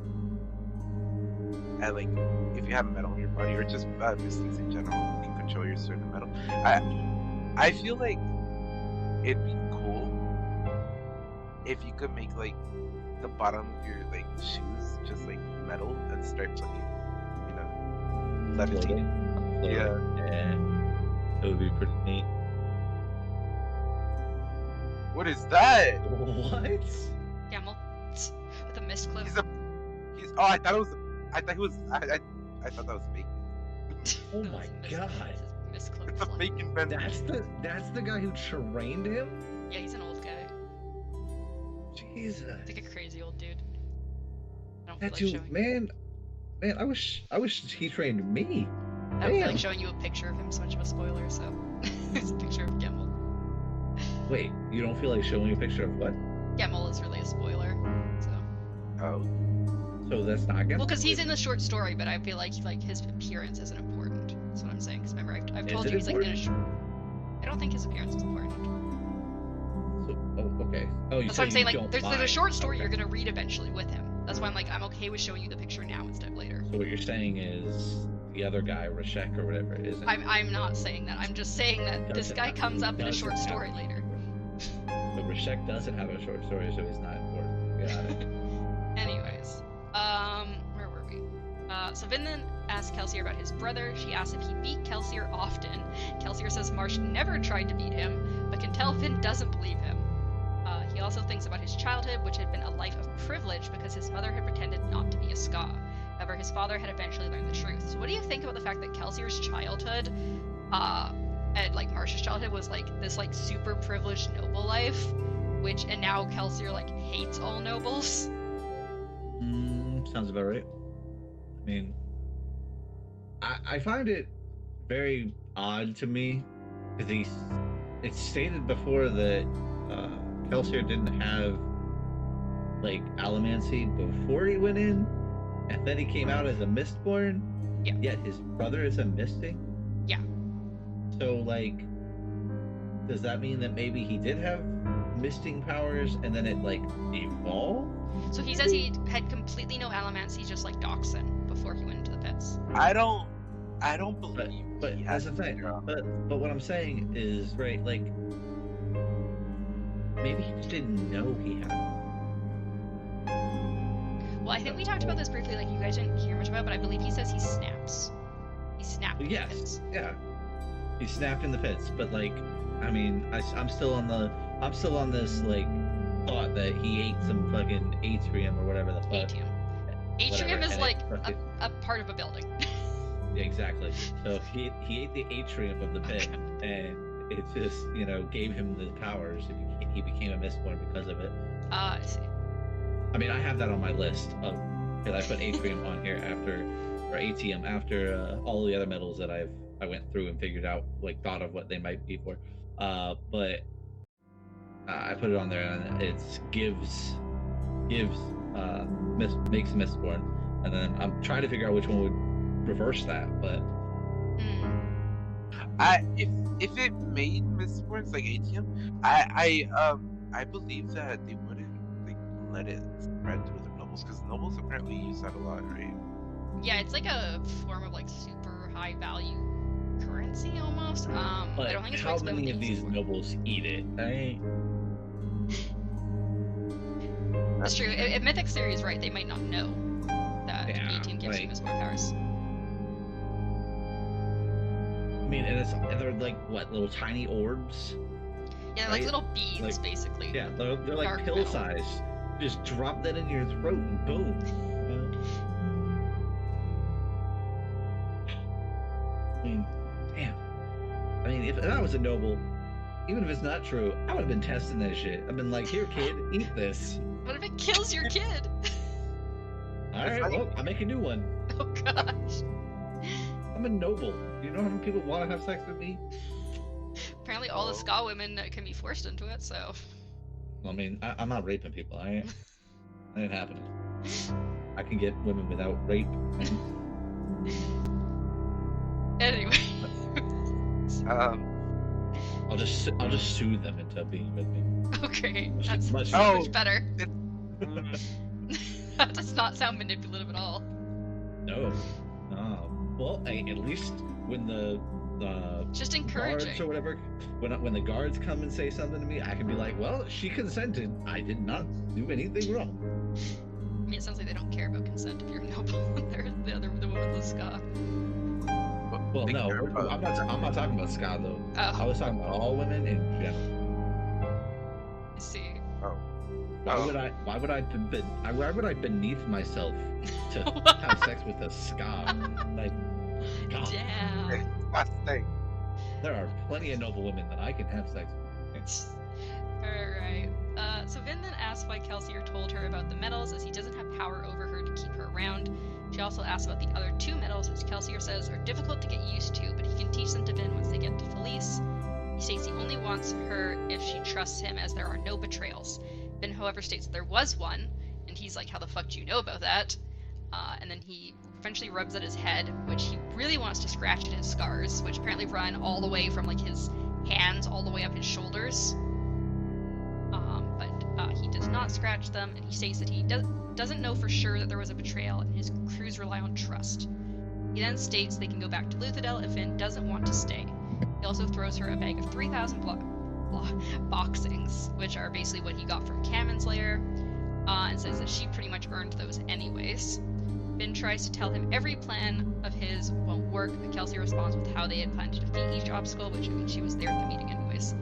And like, if you have metal in your body, or just Mistings in general, you can control your certain metal. I feel like it'd be cool if you could make like the bottom of your like shoes just like metal and start fucking, you know, levitating. Yeah. Yeah. It would be pretty neat. What is that? What? Gemmel. With a mist cloak. He's. Oh, I thought it was. I thought he was. I thought that was fake. Oh No, my it's a god. mist cloak It's a flying. fake invention. That's the guy who trained him? Yeah, he's an old guy. Jesus. He's like a crazy old dude. I don't That feel like dude, showing. man, I wish he trained me. I don't feel Damn. like showing you a picture of him, so much of a spoiler, so it's a picture of Gemmel. Wait, you don't feel like showing a picture of what? Gemmel is really a spoiler, so. Oh. So that's not gonna. Well, because he's in the short story, but I feel like his appearance isn't important. That's what I'm saying. Because remember, I've Is told it you he's like in a important? I don't think his appearance is important. So, oh, okay. Oh, you That's what I'm saying. Like, don't there's a mind. short story Okay. you're gonna read eventually with him. That's why I'm like, I'm okay with showing you the picture now instead of later. So what you're saying is the other guy, Rashek or whatever, isn't. I'm not saying that. I'm just saying that this Doesn't guy have- comes up in a doesn't short have- story later. But Rashek doesn't have a short story, so he's not important. Got it. Anyways, where were we? So Vin then asks Kelsier about his brother. She asks if he beat Kelsier often. Kelsier says Marsh never tried to beat him, but can tell Vin doesn't believe him. He also thinks about his childhood, which had been a life of privilege because his mother had pretended not to be a Ska. However, his father had eventually learned the truth. So what do you think about the fact that Kelsier's childhood, and like Marsh's childhood was like this like super privileged noble life, and now Kelsier like hates all nobles? Sounds about right. I mean, I find it very odd to me because it's stated before that Kelsier didn't have like Allomancy before he went in, and then he came out as a Mistborn. Yeah. Yet his brother is a Misting. Yeah. So like, does that mean that maybe he did have misting powers and then it like evolved? So he says he had completely no elements. He's just like Dachshund before he went into the pits. I don't believe But he that's has the thing. zero. But what I'm saying is, right, like maybe he just didn't know he had it. Well, I think we talked about this briefly, like you guys didn't hear much about, but I believe he says he snaps. He snapped in the Yes, pits. yeah. He snapped in the pits, but like, I mean, I'm still on this like thought that he ate some fucking atrium or whatever the fuck. Atrium. Atrium is and like fucking- a part of a building. Yeah, exactly. So he ate the atrium of the pit, and it just gave him the powers. He became a Mistborn because of it. I see. I mean, I have that on my list of because I put atrium on here after all the other metals that I went through and figured out, like thought of what they might be for. But I put it on there, and it makes Mistborn, and then I'm trying to figure out which one would reverse that, but If it made Mistborns like ATM, I believe that they wouldn't like let it spread through the nobles, because nobles apparently use that a lot, right? Yeah, it's like a form of like super high value currency almost. but I don't think it's how right to play many with of the these Mistborn. nobles eat it? That's true. If Mythic Theory is right, they might not know that Yeah, 18 gives you like- Mistborn powers. I mean, and they're like what, little tiny orbs? Yeah, they're like Right? little beads, Like- basically. Yeah, they're like Dark pill metal. size. Just drop that in your throat and boom. I mean, damn. I mean, if I was a noble, even if it's not true, I would have been testing that shit. I've been like, here, kid, eat this. What if it kills your kid? All right, funny. well, I'll make a new one. Oh gosh. I'm a noble. You know how many people want to have sex with me? Apparently all the ska women can be forced into it, so. I mean, I'm not raping people. That ain't happening. I can get women without rape. Anyway. I'll just soothe them into being with me. Okay, Much- that's much- much better. Mm, That does not sound manipulative at all. No. Well, hey, at least when the Just guards encouraging. or whatever, when the guards come and say something to me, I can be like, well, she consented. I did not do anything wrong. I mean, it sounds like they don't care about consent if you're a noble. They're the woman with the ska. Well, they no, care about- I'm not talking about ska though. I Oh, was talking about all women in general. I see. Why would I beneath myself to have sex with a ska? Like, God, Damn. That's the thing. there are plenty of noble women that I can have sex with. Alright. So Vin then asks why Kelsier told her about the metals, as he doesn't have power over her to keep her around. She also asks about the other two metals, which Kelsier says are difficult to get used to, but he can teach them to Vin once they get to Felice. He states he only wants her if she trusts him, as there are no betrayals. Vin, however, states there was one, and he's like, how the fuck do you know about that? And then he eventually rubs at his head, which he really wants to scratch at his scars, which apparently run all the way from like his hands all the way up his shoulders. But he does not scratch them, and he states that he doesn't know for sure that there was a betrayal, and his crews rely on trust. He then states they can go back to Luthadel if Vin doesn't want to stay. He also throws her a bag of 3,000 boxings, which are basically what he got from Kammen's lair, and says that she pretty much earned those anyways. Vin tries to tell him every plan of his won't work, but Kelsey responds with how they had planned to defeat each obstacle, which I mean she was there at the meeting anyways.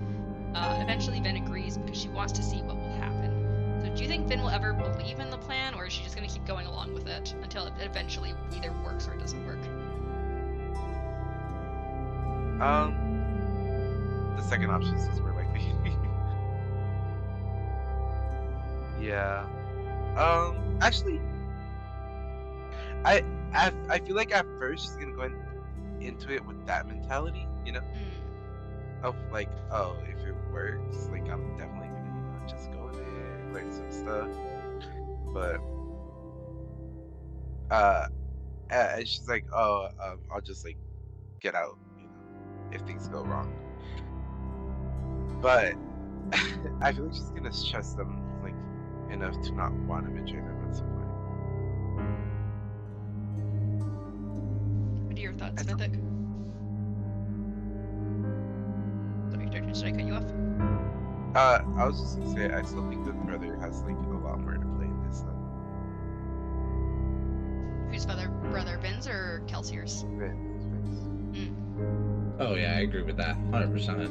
Eventually Vin agrees because she wants to see what will happen. So do you think Vin will ever believe in the plan, or is she just going to keep going along with it until it eventually either works or it doesn't work? The second option is more likely. Yeah. Actually, I feel like at first she's gonna go into it with that mentality, of like, oh, if it works, like I'm definitely gonna, just go in there, learn some stuff. But and she's like, oh, I'll just like get out, if things go wrong. But I feel like she's gonna stress them like enough to not want to betray them at some point. What are your thoughts, At some- Mythic? Sorry, did I cut you off? I was just gonna say I still think the brother has like a lot more to play in this. Who's brother Vin's or Kelsier's? Vince. Oh yeah, I agree with that, 100%.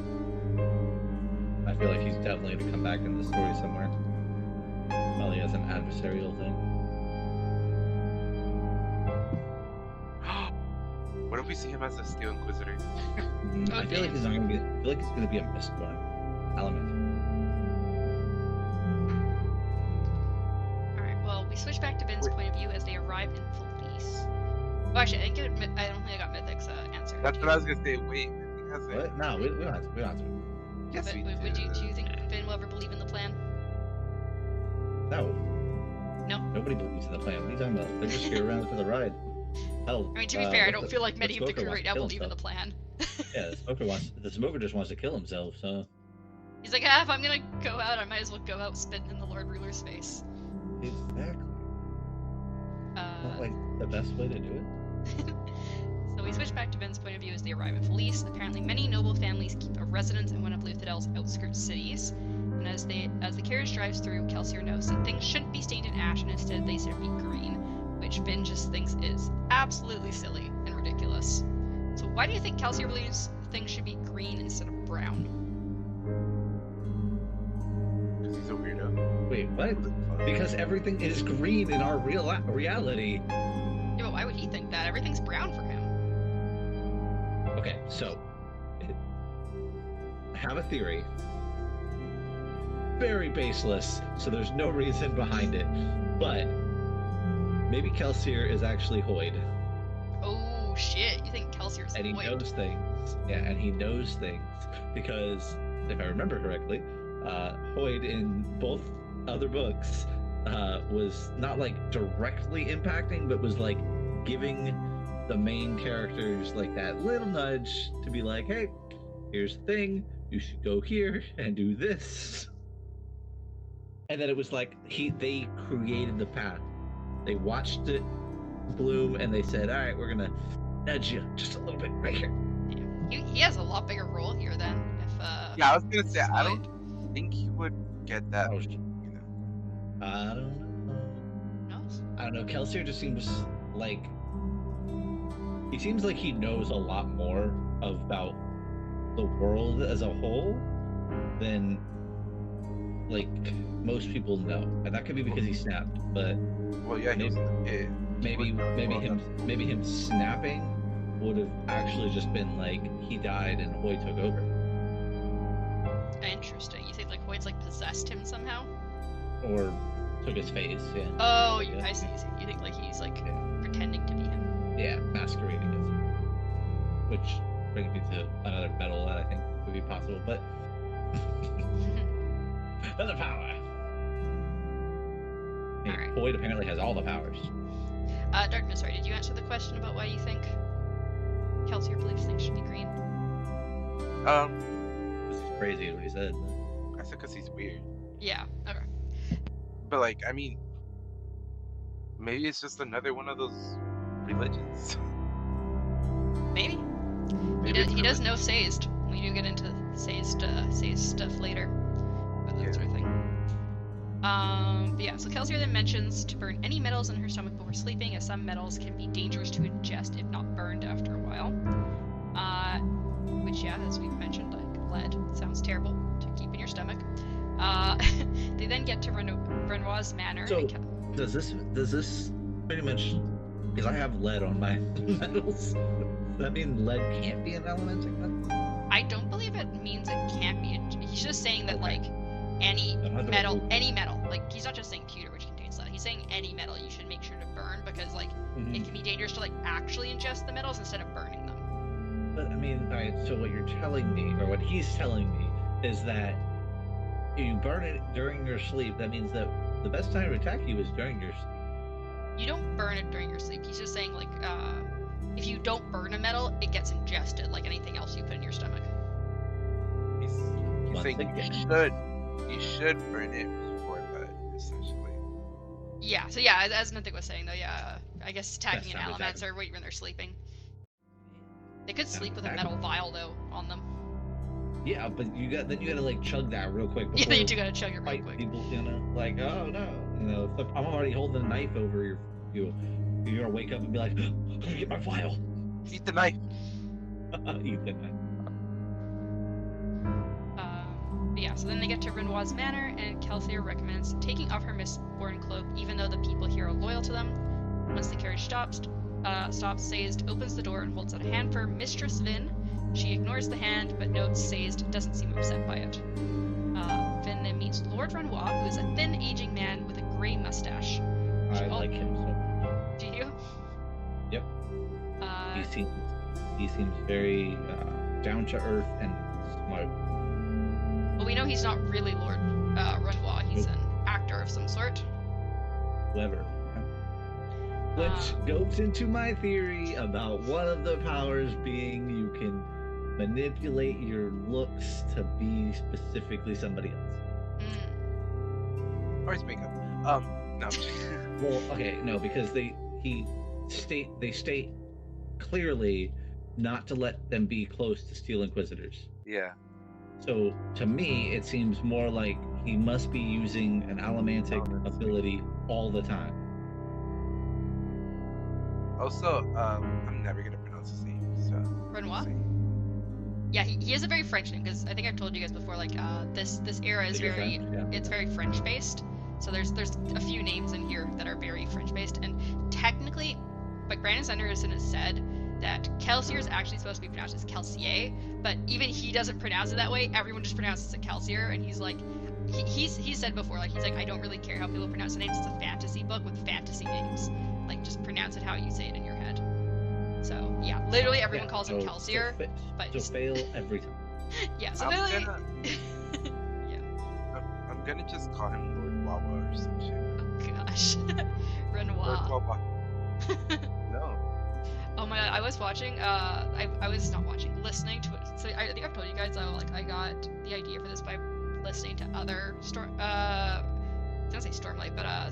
I feel like he's definitely going to come back in the story somewhere. Probably as an adversarial thing. What if we see him as a Steel Inquisitor? I feel like he's not going to be. I feel like he's going to be a Mistborn element. All right. Well, we switch back to Vin's point of view as they arrive in Felice. Oh, actually, I don't think I got Mythic's answer. That's what I was gonna say. Wait, he has What? it. No, we don't have to. We don't have to. Yes, But we do you think Vin will ever believe in the plan? No. No? Nobody believes in the plan. What are you talking about? They're just here around for the ride. Hell. I mean, to be fair, I don't feel like many of the crew right now believe in the plan. Yeah, the smoker just wants to kill himself, so. He's like, ah, if I'm gonna go out, I might as well go out spitting in the Lord Ruler's face. Exactly. Not like the best way to do it. So we switch back to Vin's point of view as they arrive in Felice. Apparently, many noble families keep a residence in one of Luthadil's outskirts cities. And as the carriage drives through, Kelsier knows that things shouldn't be stained in ash, and instead they should be green, which Vin just thinks is absolutely silly and ridiculous. So why do you think Kelsier believes things should be green instead of brown? Because he's a weirdo. Wait, what? Because everything is green in our reality. Yeah, but why would he think that? Everything's brown for him. Okay, so I have a theory. Very baseless, so there's no reason behind it. But maybe Kelsier is actually Hoyd. Oh shit! You think Kelsier's And he Hoyd? knows things. Yeah, and he knows things because, if I remember correctly, Hoyd in both other books was not like directly impacting, but was like giving the main characters like that little nudge to be like, hey, here's the thing, you should go here and do this. And then it was like they created the path. They watched it bloom and they said, all right, we're gonna nudge you just a little bit right here. Yeah. He has a lot bigger role here than if Yeah, I was gonna say I Hoyd. don't think he would get that. Oh, You know. I don't know. knows. I don't know. Kelsier just seems like he knows a lot more about the world as a whole than like most people know, and that could be because he snapped. But Well, yeah, maybe him snapping would have actually just been like he died and Hoyd took over, Interesting. You think like Hoyd's like possessed him somehow? or took his face. Yeah. Oh, Yeah. I see. You think like he's like Yeah. pretending to be him? Yeah, masquerading as him. Which brings me to another metal that I think would be possible, but another power. Hey, Alright. Hoyd apparently has all the powers. Darkness, sorry, did you answer the question about why you think Kelsier believes things should be green? This is crazy what he said. I said because he's weird, Yeah, okay. but like I mean, maybe it's just another one of those religions. Maybe. Maybe it's He does religion. know Sazed. We do get into Sazed stuff later. With that Yeah. sort of thing. But yeah, so Kelsier then mentions to burn any metals in her stomach before sleeping, as some metals can be dangerous to ingest if not burned after a while. Which, yeah, as we've mentioned, like lead sounds terrible to keep in your stomach. They then get to Renoir's manor. So- and Kel- Does this pretty much, because I have lead on my metals, does that mean lead can't be an elemental metal? I don't believe it means it can't be. He's just saying that, like, any I don't have to metal, remove- any metal. Like, he's not just saying pewter, which contains lead. He's saying any metal you should make sure to burn because, like, Mhm. it can be dangerous to, like, actually ingest the metals instead of burning them. But I mean, alright, so what you're telling me, or what he's telling me, is that if you burn it during your sleep, that means that the best time to attack you is during your sleep. You don't burn it during your sleep. He's just saying, like, if you don't burn a metal, it gets ingested like anything else you put in your stomach. He's Once saying you again. should You should burn it before bed, essentially. Yeah, so yeah, as Mythic was saying though, yeah, I guess tagging in time to tag elements or wait when they're sleeping. They could sleep with a metal vial though on them. Yeah, but you gotta like chug that real quick Yeah, before you do gotta chug it real fight quick. people, like, oh no, if I'm already holding a knife over you're gonna wake up and be like, I'm gonna get my vial. Eat the knife. Eat the knife. But yeah, so then they get to Renoir's manor, and Kelsier recommends taking off her Mistborn cloak, even though the people here are loyal to them. Once the carriage stops, Sazed opens the door and holds out a hand for Mistress Vin. She ignores the hand, but notes Sazed doesn't seem upset by it. Vin then meets Lord Renoir, who is a thin, aging man with a grey mustache. I like him so much. Do you? Yep. He seems very down to earth and smart. Well, we know he's not really Lord Renoir. He's an actor of some sort. Clever. Which goes into my theory about one of the powers being you can manipulate your looks to be specifically somebody else. Or his makeup. No. Well, okay, no, because they state clearly not to let them be close to Steel Inquisitors. Yeah. So to me, it seems more like he must be using an allomantic ability all the time. Also, I'm never gonna pronounce his name. So. Renoir? Yeah, he has a very French name, because I think I've told you guys before, like, this era is very, it's very French-based. So there's a few names in here that are very French-based, and technically, like Brandon Sanderson has said, that Kelsier is actually supposed to be pronounced as Kelsier, but even he doesn't pronounce it that way. Everyone just pronounces it Kelsier, and he's like, he's said before, like, he's like, I don't really care how people pronounce the names. It's a fantasy book with fantasy names. Like, just pronounce it how you say it in your head. So yeah, literally everyone calls him Kelsier, but so fail every time. Yeah, so yeah. I'm gonna just call him Lord Wawa or some shit. Oh gosh, Renoir. Lord Wawa. No. Oh my god, I was watching, I was not watching, listening to it. So I think I've told you guys, like, I got the idea for this by listening to other I was gonna say Stormlight, but, I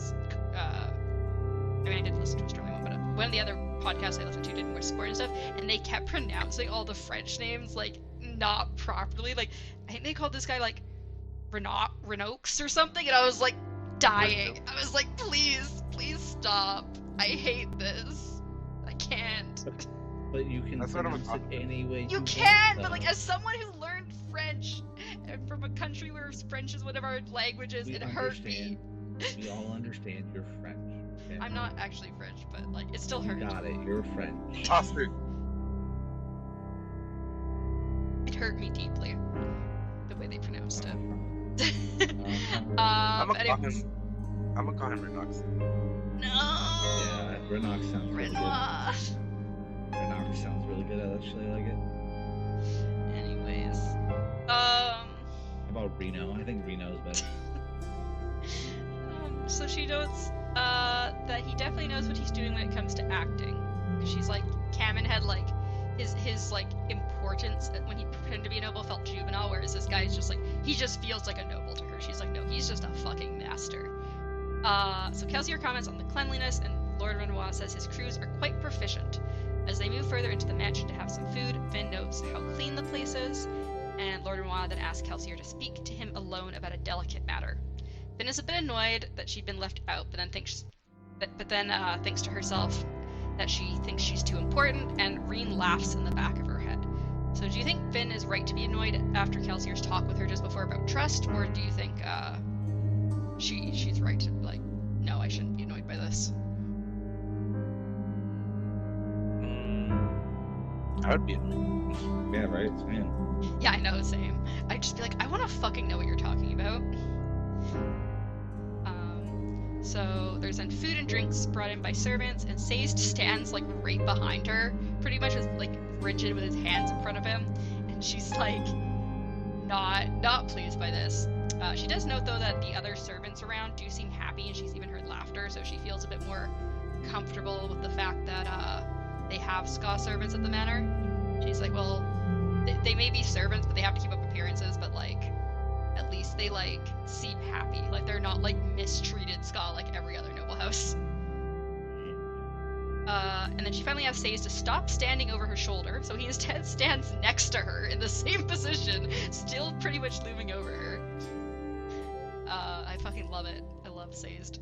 mean, I did listen to a Stormlight one, but one of the other podcasts I listened to did more sport and stuff, and they kept pronouncing all the French names, like, not properly. Like, I think they called this guy, like, Renoux or something, and I was, like, dying. I was like, please stop. I hate this. I can't. But you can pronounce it any way you can, but like as someone who learned French and from a country where French is one of our languages, it hurt me. We all understand you're French. Okay? I'm not actually French, but like it still hurt. Got it. You're French. Awesome. It hurt me deeply the way they pronounced it. I'm gonna call him Renox. No. Yeah, Renox sounds really good. Renox sounds really good. I actually like it. Anyways, How about Reno? I think Reno's better. So she notes that he definitely knows what he's doing when it comes to acting. Because she's like, Cameron had like his like importance when he pretended to be a noble felt juvenile, whereas this guy's just like, he just feels like a noble to her. She's like, no, he's just a fucking master. So Kelsier comments on the cleanliness, and Lord Renoir says his crews are quite proficient. As they move further into the mansion to have some food, Finn notes how clean the place is, and Lord Renoir then asks Kelsier to speak to him alone about a delicate matter. Finn is a bit annoyed that she'd been left out, but then thinks to herself that she thinks she's too important, and Reen laughs in the back of her head. So do you think Finn is right to be annoyed after Kelsier's talk with her just before about trust, or do you think she's right to be like, no, I shouldn't be annoyed by this? I would be annoyed. Yeah, right? Same. Yeah, I know, same. I'd just be like, I want to fucking know what you're talking about. So there's then food and drinks brought in by servants, and Sazed stands like right behind her, pretty much as like rigid with his hands in front of him, and she's like not pleased by this. She does note though that the other servants around do seem happy, and she's even heard laughter, so she feels a bit more comfortable with the fact that they have Ska servants at the manor. She's like, well, they may be servants, but they have to keep up appearances, but like, at least they like seem happy, like they're not like mistreated Ska like every other noble house. And then she finally asks Sage to stop standing over her shoulder, so he instead stands next to her in the same position, still pretty much looming over her. I fucking love it. I love Sazed.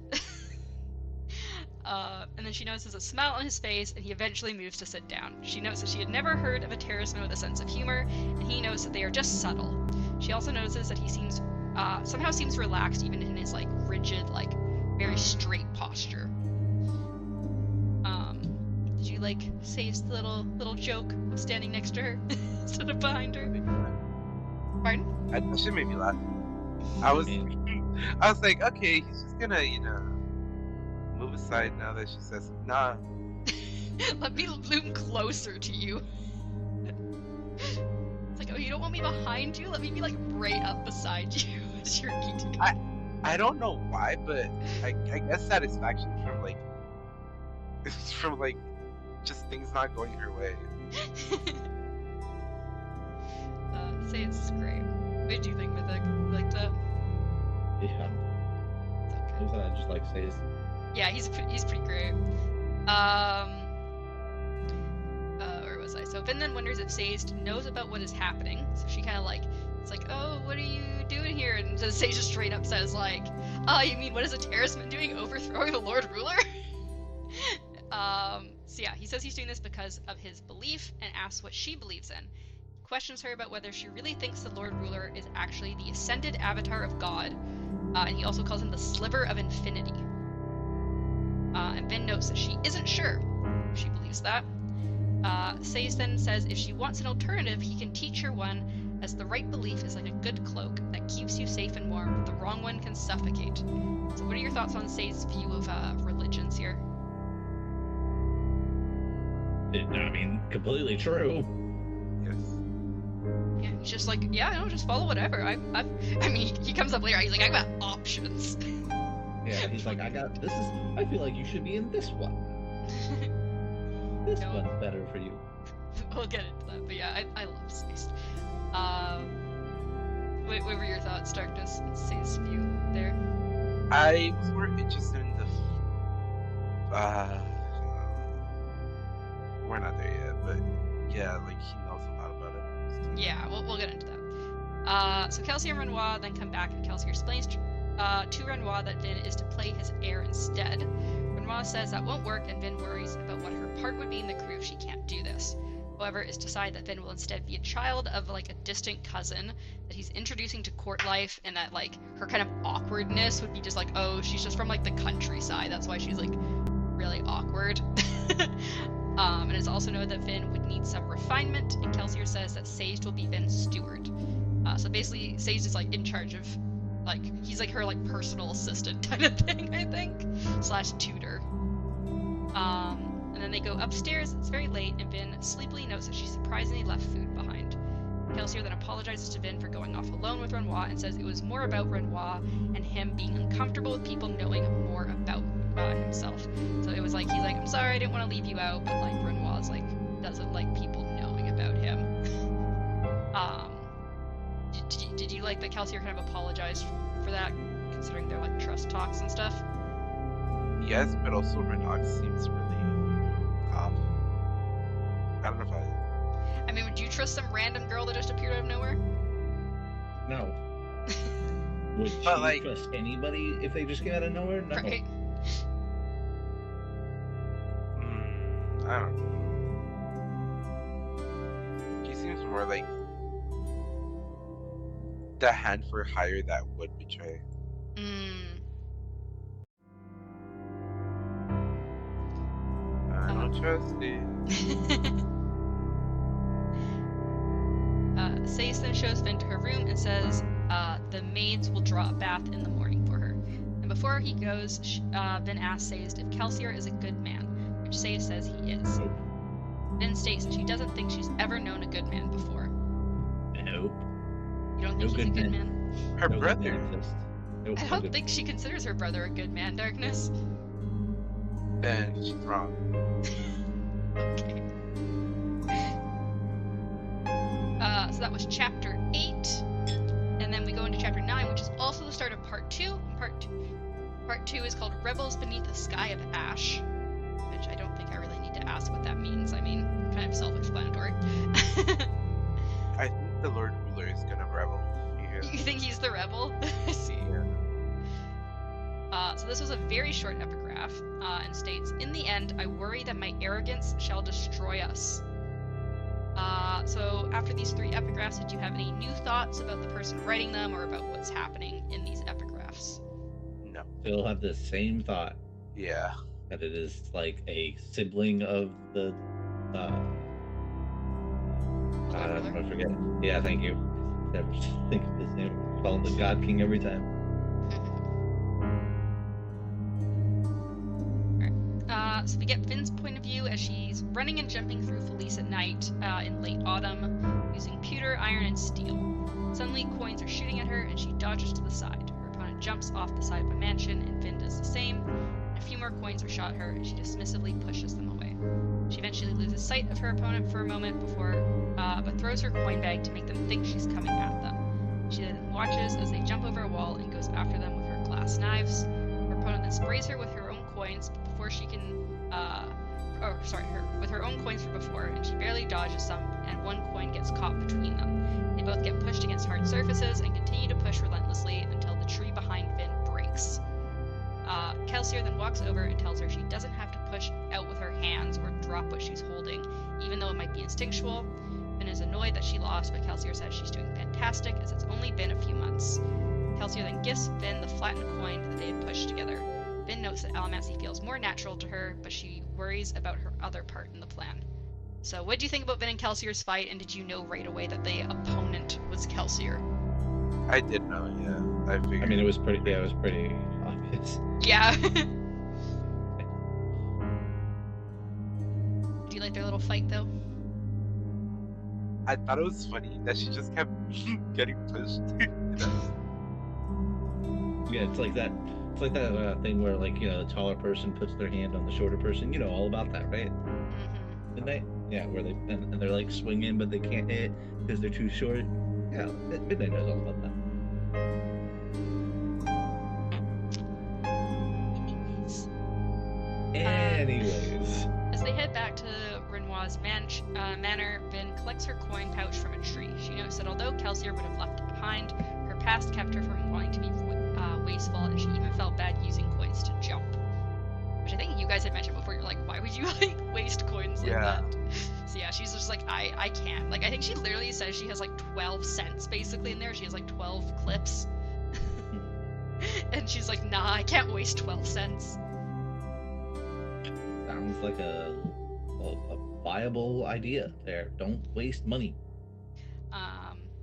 And then she notices a smile on his face, and he eventually moves to sit down. She notes that she had never heard of a terrorisman with a sense of humor, and he knows that they are just subtle. She also notices that he somehow seems relaxed even in his like rigid, like very straight posture. Did you like Sage the little joke of standing next to her instead of behind her? Pardon? That shit made me laugh. I was like, okay, he's just gonna, move aside now that she says, nah. Let me loom closer to you. It's like, oh, you don't want me behind you? Let me be like right up beside you as you're eating. I don't know why, but I guess satisfaction from like just things not going her way. Say it's great. What did you think, Mythic? You liked that? Yeah. It's okay. I just like Sazed. Yeah, he's pretty great. Where was I? So Vin then wonders if Sazed knows about what is happening. So she kind of like, it's like, oh, what are you doing here? And so Sage just straight up says like, oh, you mean what is a terrorisman doing, overthrowing the Lord Ruler? So yeah, he says he's doing this because of his belief and asks what she believes in. He questions her about whether she really thinks the Lord Ruler is actually the ascended avatar of God, and he also calls him the sliver of infinity. And Vin notes that she isn't sure if she believes that. Sage then says if she wants an alternative, he can teach her one, as the right belief is like a good cloak that keeps you safe and warm, but the wrong one can suffocate. So what are your thoughts on Sage's view of religions here? I mean, completely true. Yes. Yeah, he's just like, yeah, no, just follow whatever. I mean, he comes up later, he's like, I got options. Yeah, he's like, I feel like you should be in this one. This one's better for you. We'll get into that, but yeah, I love Sage. What were your thoughts, Darkness, on Sage's view there? I was more interested in the. We're not there yet, but yeah, like he knows a lot about it. Yeah, we'll get into that. So Kelsier and Renoir then come back, and Kelsier explains to Renoir that Vin is to play his heir instead. Renoir says that won't work, and Vin worries about what her part would be in the crew if she can't do this. However, it's decided that Vin will instead be a child of like a distant cousin that he's introducing to court life, and that like her kind of awkwardness would be just like, oh, she's just from like the countryside, that's why she's like really awkward. And it's also noted that Vin would need some refinement, and Kelsier says that Sage will be Vin's steward. So basically, Sage is like in charge of, like, he's like her like personal assistant kind of thing, I think, / tutor. And then they go upstairs. It's very late, and Vin sleepily notes that she surprisingly left food behind. Kelsier then apologizes to Vin for going off alone with Renoir and says it was more about Renoir and him being uncomfortable with people knowing more about himself. So it was like, he's like, I'm sorry, I didn't want to leave you out, but like Renoir's like doesn't like people knowing about him. Did you like that Kelsier kind of apologized for that, considering their like trust talks and stuff? Yes, but also Renoir seems really I don't know if I mean, would you trust some random girl that just appeared out of nowhere? No. Would you trust anybody if they just came out of nowhere? No. Right. I don't know. He seems more like the hand for hire that would betray. I don't trust it. Sage then shows Vin to her room and says the maids will draw a bath in the morning for her. And before he goes, Vin asks Sage if Kelsier is a good man, which Sage says he is. Vin states that she doesn't think she's ever known a good man before. Nope. You don't think he's a good man? Her brother. Nope, I don't think she considers her brother a good man, Darkness. Then she's wrong. Okay. So that was chapter 8, and then we go into chapter 9, which is Part 2. Part 2 is called Rebels Beneath a Sky of Ash, which I don't think I really need to ask what that means. I mean, kind of self-explanatory. I think the Lord Ruler is gonna rebel. You think he's the rebel? I see. Yeah. So this was a very short epigraph, and states, "In the end, I worry that my arrogance shall destroy us." So after these 3 epigraphs, did you have any new thoughts about the person writing them or about what's happening in these epigraphs? No. Still have the same thought Yeah. that it is like a sibling of the. I forget. Yeah, thank you. Never think of his name. Call him the God King every time. So we get Finn's point of view as she's running and jumping through Felice at night in late autumn, using pewter, iron, and steel. Suddenly, coins are shooting at her, and she dodges to the side. Her opponent jumps off the side of a mansion, and Finn does the same. A few more coins are shot at her, and she dismissively pushes them away. She eventually loses sight of her opponent for a moment but throws her coin bag to make them think she's coming at them. She then watches as they jump over a wall and goes after them with her glass knives. Her opponent then sprays her with her own coins before she can, with her own coins from before, and she barely dodges some, and one coin gets caught between them. They both get pushed against hard surfaces and continue to push relentlessly until the tree behind Finn breaks. Kelsier then walks over and tells her she doesn't have to push out with her hands or drop what she's holding, even though it might be instinctual. Finn is annoyed that she lost, but Kelsier says she's doing fantastic as it's only been a few months. Kelsier then gifts Finn the flattened coin that they had pushed together. Finn notes that allomancy feels more natural to her, but she worries about her other part in the plan. So what do you think about Finn and Kelsier's fight, and did you know right away that the opponent was Kelsier? I did know, yeah. I figured. I mean, it was pretty obvious. Yeah. Do you like their little fight, though? I thought it was funny that she just kept getting pushed. You know? Yeah, it's like that. It's like that thing where, like, you know, the taller person puts their hand on the shorter person. You know all about that, right? Mm-hmm. Didn't they? Yeah, where they and they're like swinging, but they can't hit because they're too short. Yeah, Midnight knows all about that. Anyways. As they head back to Renoir's manor, Vin collects her coin pouch from a tree. She notes that although Kelsier would have left it behind, her past kept her from wanting to be wasteful, and she even felt bad using coins to jump. Which I think you guys had mentioned before. You're like, why would you like waste coins like that? So yeah, she's just like, I can't. Like, I think she literally says she has like 12 cents basically in there. She has like 12 clips. And she's like, nah, I can't waste 12 cents. Sounds like a viable idea there. Don't waste money.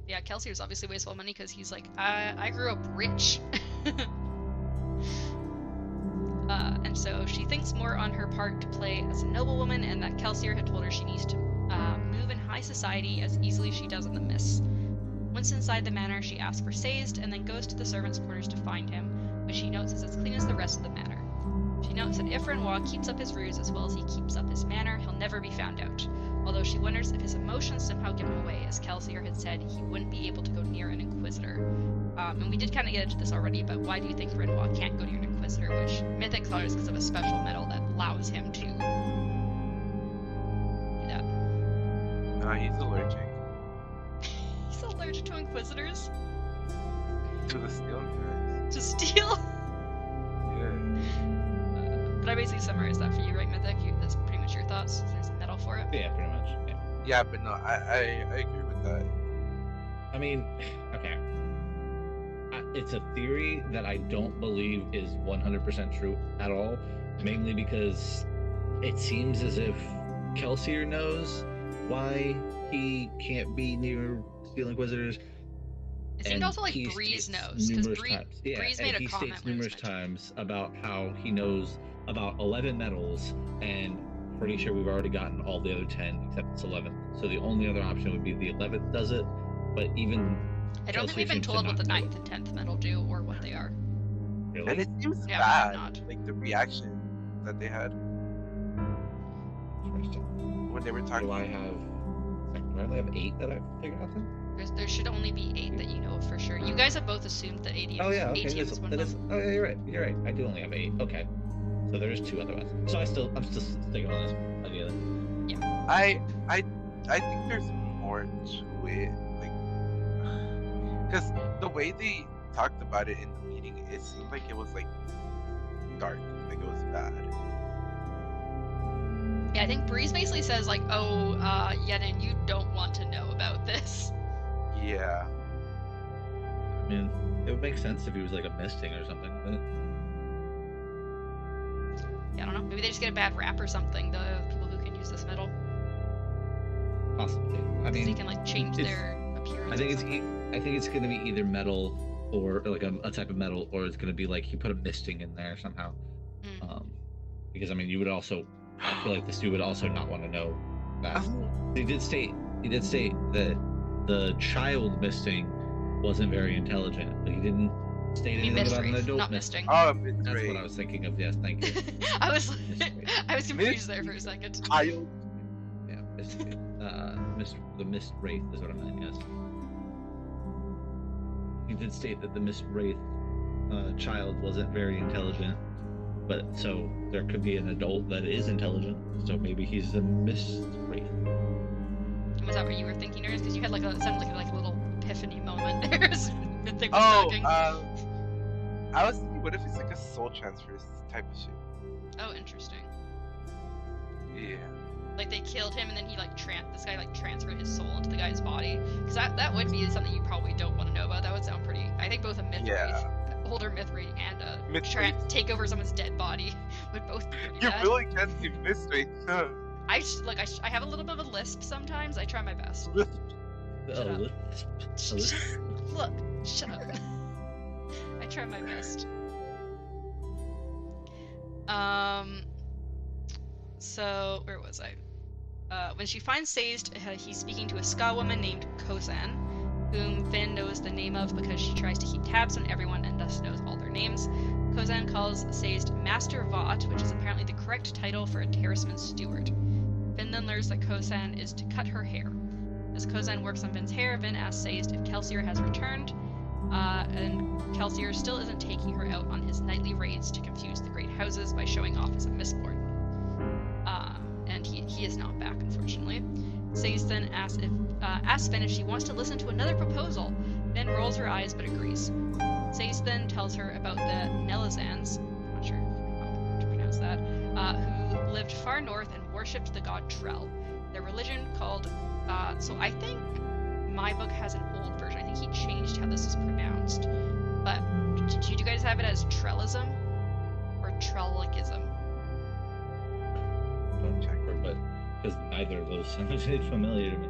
Yeah, Kelsier is obviously wasteful money because he's like, I grew up rich. And so she thinks more on her part to play as a noblewoman, and that Kelsier had told her she needs to move in high society as easily as she does in the Mists. Once inside the manor, she asks for Sazed and then goes to the servants' quarters to find him, which she notes is as clean as the rest of the manor. She notes that if Renoir keeps up his ruse as well as he keeps up his manner, he'll never be found out. Although she wonders if his emotions somehow give him away, as Kelsier had said he wouldn't be able to go near an Inquisitor. And we did kind of get into this already, but why do you think Renoir can't go near an Inquisitor, which Mythic thought is because of a special metal that allows him to do that? He's allergic. He's allergic to Inquisitors? To the steel guys. To steel? Yeah. But I basically summarized that for you, right, Mythic? That's pretty much your thoughts. There's a metal for it. Yeah, pretty much. Yeah. Yeah, but no, I agree with that. I mean, okay. It's a theory that I don't believe is 100% true at all, mainly because it seems as if Kelsier knows why he can't be near Steel Inquisitors. It seemed also like Breeze knows, because Breeze made a comment states numerous times about how he knows about 11 metals, and pretty sure we've already gotten all the other 10 except this 11th. So the only other option would be the 11th does it, but even I don't think we've been told what the 9th and 10th metal do or what they are. Really? And it seems Yeah, bad, not. like the reaction that they had Interesting. when they were talking. Do I only have 8 that I've figured out then? There should only be 8 that you know of for sure. You guys have both assumed that ADM, Oh yeah, okay. ATM is one That of is. them. Oh yeah, you're right. You're right. I do only have 8. Okay. So there's 2 other ones. So I'm still sticking on this idea. I think there's more to it, like, because the way they talked about it in the meeting, it seemed like it was like dark, like it was bad. Yeah, I think Breeze basically says like, oh, Yenin, you don't want to know about this. Yeah. I mean, it would make sense if he was like a misting or something. But... Yeah, I don't know. Maybe they just get a bad rap or something. The people who can use this metal. Possibly. I mean, they can like change their appearance. I think it's going to be either metal or like a type of metal, or it's going to be like he put a misting in there somehow. Because I mean, you would also. I feel like this dude would also not want to know that. He did state that the child misting wasn't very intelligent, but he didn't state anything about an adult not misting. Oh, That's what I was thinking of. Yes, thank you. I was confused there for a second. Child. Yeah, the mist wraith is what I meant. Yes. He did state that the mist wraith child wasn't very intelligent. But so there could be an adult that is intelligent, so maybe he's a mist wraith. Was that what you were thinking, Ernest? Because you had like it sounded like a little epiphany moment there. I was thinking, what if it's like a soul transfer type of shit? Oh, interesting. Yeah. Like they killed him and then he this guy transferred his soul into the guy's body. Because that would be something you probably don't want to know about. That would sound pretty. I think both a myth wraith. Older myth wraith and take over someone's dead body would both be pretty bad. You really can't see myth wraith. I have a little bit of a lisp sometimes. I try my best. Shut up. Look, shut up. I try my best. So where was I? When she finds Sazed, he's speaking to a ska woman named Kozan, whom Finn knows the name of because she tries to keep tabs on everyone and thus knows all their names. Kozan calls Sazed Master Vought, which is apparently the correct title for a terraceman's steward. Finn then learns that Kozan is to cut her hair. As Kozan works on Finn's hair, Finn asks Sazed if Kelsier has returned, and Kelsier still isn't taking her out on his nightly raids to confuse the great houses by showing off as a Mistborn. And he is not back, unfortunately. Sazed then asks Finn if she wants to listen to another proposal. Finn rolls her eyes but agrees. Sazed then tells her about the Nelizans, I'm not sure how to pronounce that, who lived far north and worshipped the god Trell. Their religion called, so I think my book has an old version. I think he changed how this is pronounced. But did you guys have it as Trellism or Trelligism? Don't check her, but because neither of those sounded familiar to me.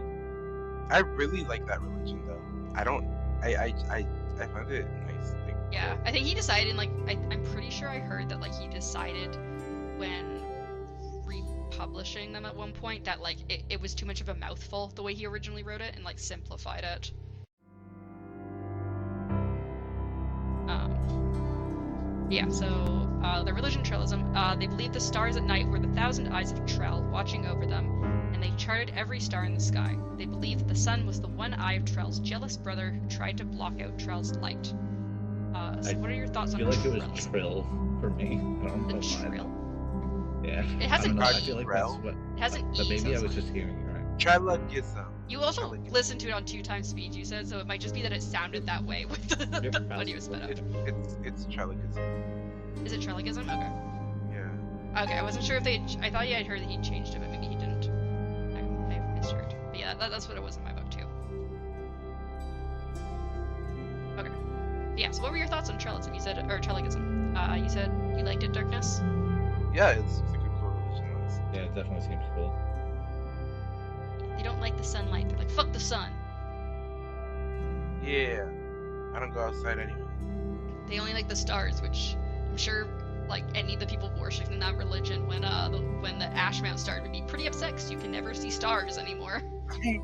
I really like that religion though. I find it nice. Like, yeah, I think he decided, I'm pretty sure I heard that, he decided when republishing them at one point that, it was too much of a mouthful the way he originally wrote it and, simplified it. Yeah, so, the religion Trellism, they believed the stars at night were the 1,000 eyes of Trell watching over them, and they charted every star in the sky. They believed that the sun was the one eye of Trell's jealous brother who tried to block out Trell's light. So what are your thoughts on Trellism? I feel like it was Trill for me. I don't know why. Trill? Yeah. It has an E. I feel like that's what... It has an E. But maybe so I was just hearing it right. Trelligism. You also listened to it on 2 times speed, you said, so it might just be that it sounded that way with the when you sped up. It's Trelligism. Is it Trelligism? Okay. Yeah. Okay, I wasn't sure if I thought I'd heard that he changed it, but maybe he didn't. I misheard. But yeah, that's what it was in my book too. Okay. Yeah, so what were your thoughts on Trellism? You said, or Trelligism? You said you liked it, Darkness? Yeah, it's a good cool religion. Honestly. Yeah, it definitely seems cool. They don't like the sunlight. They're like, fuck the sun. Yeah. I don't go outside anyway. They only like the stars, which I'm sure, any of the people worshipping that religion, when the ash mount started, would be pretty upset because you can never see stars anymore. And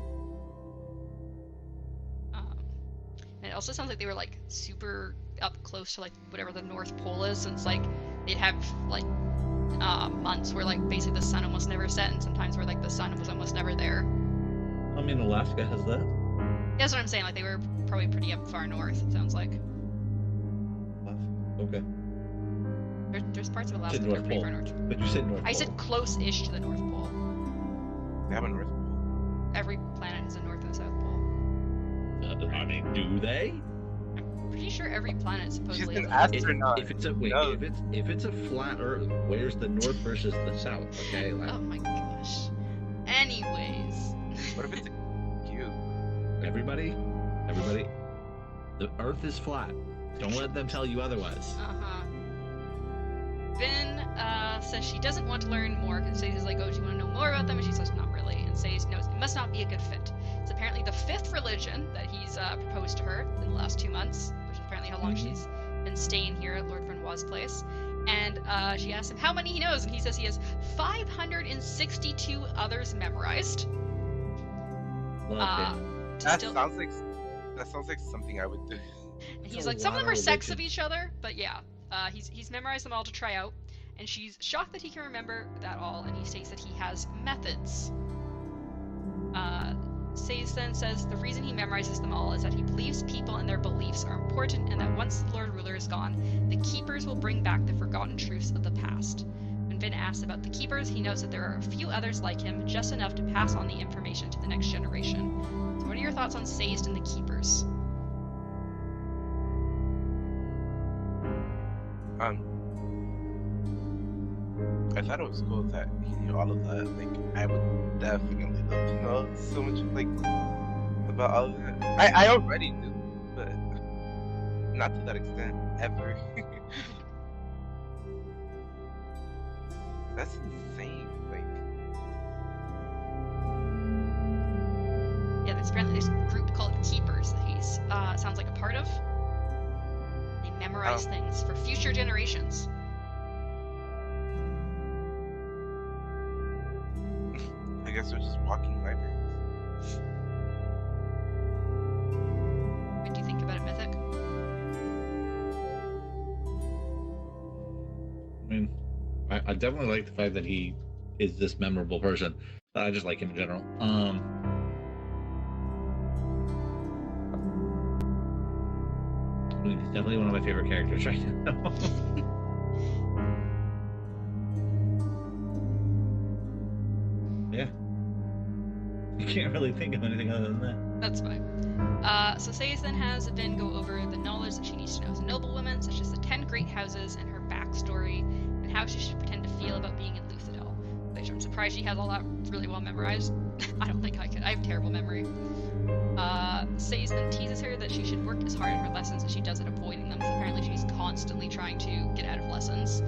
it also sounds like they were super up close to whatever the North Pole is, since they'd have months where basically the sun almost never set, and sometimes where the sun was almost never there. I mean, Alaska has that. That's what I'm saying. Like they were probably pretty up far north. It sounds like Okay. there's parts of You Alaska said that are North pretty Pole. far north. But you said North I Pole. said close-ish to the North Pole. They have a North Pole. Every planet has a North and a South Pole. I mean, do they? I'm pretty sure every planet supposedly She's an has a astronaut. If it's a wait, No. if it's a flat Earth, where's the North versus the South? Okay. Like, Oh my gosh. Anyways. What if it's a cube? everybody, the Earth is flat. Don't let them tell you otherwise. Uh-huh. Vin says she doesn't want to learn more because Say's like, oh, do you want to know more about them? And she says, not really. And Say's knows it must not be a good fit. It's apparently the 5th religion that he's proposed to her in the last 2 months, which is apparently how long she's been staying here at Lord Vernois' place. And she asks him how many he knows, and he says he has 562 others memorized. Love it. That sounds like something I would do. And It's he's a like, some of lot them are of sects of religions. each other, but yeah. He's memorized them all to try out, and she's shocked that he can remember that all, and he states that he has methods. Sayes then says the reason he memorizes them all is that he believes people and their beliefs are important, and that once the Lord Ruler is gone, the Keepers will bring back the forgotten truths of the past. When Vin asks about the Keepers, he knows that there are a few others like him, just enough to pass on the information to the next generation. So what are your thoughts on Sayes and the Keepers? I thought it was cool that he knew all of that. Like, I would definitely love to know so much, like, about all of that. I already do, but not to that extent, ever. That's insane. Like, Yeah, there's apparently this group called Keepers that he's sounds like a part of. They memorize things for future generations. I guess they're just walking libraries. What do you think about it, Mythic? I mean, I definitely like the fact that he is this memorable person. I just like him in general. I mean, he's definitely one of my favorite characters right now. Yeah. You can't really think of anything other than that. That's fine. So Sayes then has Vin go over the knowledge that she needs to know as a noblewoman, such as the 10 great houses and her backstory, and how she should pretend to feel about being in Luthadel. Which I'm surprised she has all that really well memorized. I don't think I could. I have terrible memory. Sayes then teases her that she should work as hard at her lessons as she does at avoiding them, because apparently she's constantly trying to get out of lessons.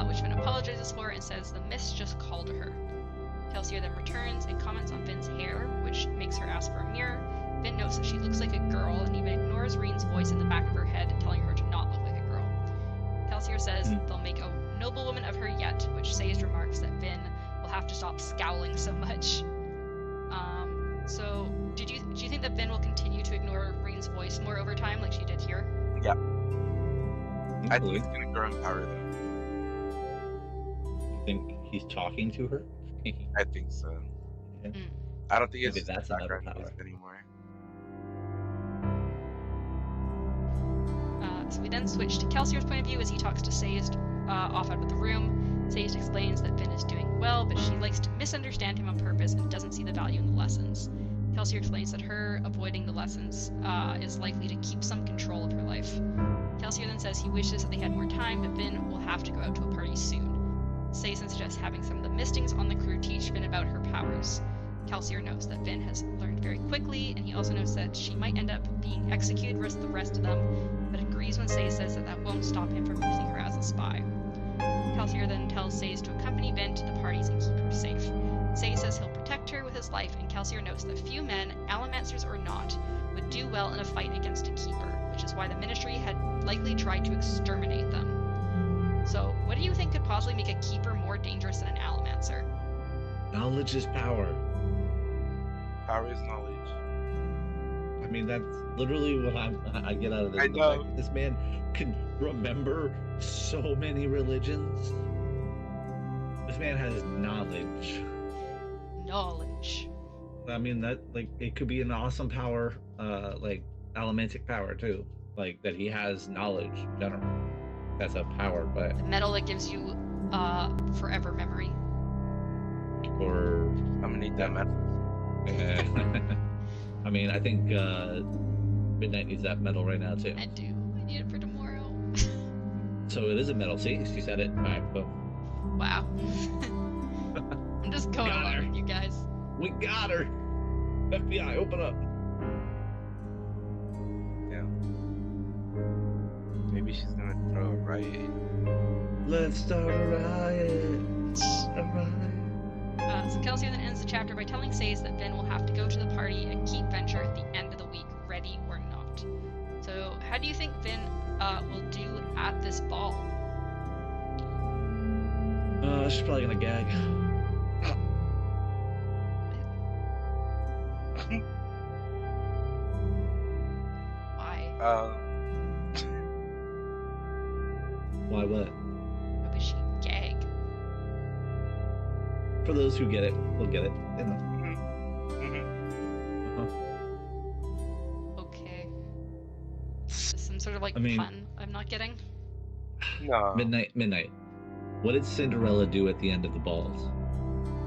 Which Vin apologizes for and says the mist just called to her. Kelsier then returns and comments on Vin's hair, which makes her ask for a mirror. Vin notes that she looks like a girl and even ignores Reen's voice in the back of her head telling her to not look like a girl. Kelsier says they'll make a noblewoman of her yet, which Sayes remarks that Vin will have to stop scowling so much. So, do you think that Vin will continue to ignore Reen's voice more over time, like she did here? Yeah. I think he's gonna grow in power though. You think he's talking to her? I think so. Yeah. I don't think Maybe it's that's another background power. noise anymore. So we then switch to Kelsier's point of view as he talks to Sayes off out of the room. Sayes explains that Vin is doing well, but she likes to misunderstand him on purpose and doesn't see the value in the lessons. Kelsier explains that her avoiding the lessons is likely to keep some control of her life. Kelsier then says he wishes that they had more time, but Vin will have to go out to a party soon. Sayes then suggests having some of the mistings on the crew teach Vin about her powers. Kelsier knows that Vin has learned very quickly, and he also knows that she might end up being executed with the rest of them, but agrees when Sayes says that that won't stop him from using her as a spy. Kelsier then tells Sayes to accompany Vin to the parties and keep her safe. Sayes says he'll protect her with his life, and Kelsier notes that few men, Allomancers or not, would do well in a fight against a keeper, which is why the Ministry had likely tried to exterminate them. So, what do you think could possibly make a keeper more dangerous than an Allomancer? Knowledge is power. Power is knowledge. I mean, that's literally what I get out of this. I The know. fact that this man can remember so many religions. This man has knowledge. Knowledge. I mean, that like it could be an awesome power, like allomantic power too, like that he has knowledge in general. That's a power, but The metal that gives you forever memory. or I'm gonna need that metal. I mean, I think Midnight needs that metal right now too. I do. I need it for tomorrow. So it is a metal. See, she said it. All right, boom. Wow. I'm just going Got along her. with you guys. We got her. FBI, open up. Yeah. Maybe she's gonna throw a riot. Let's start a riot. A riot. So Kelsey then ends the chapter by telling Says that Vin will have to go to the party and keep Venture at the end of the week, ready or not. So how do you think Vin will do at this ball? She's probably gonna gag. Why? Why what? Why would she gag? For those who get it, will get it. You know. Okay. Is this some sort of like I mean- pun I'm not getting? No. Midnight. What did Cinderella do at the end of the balls?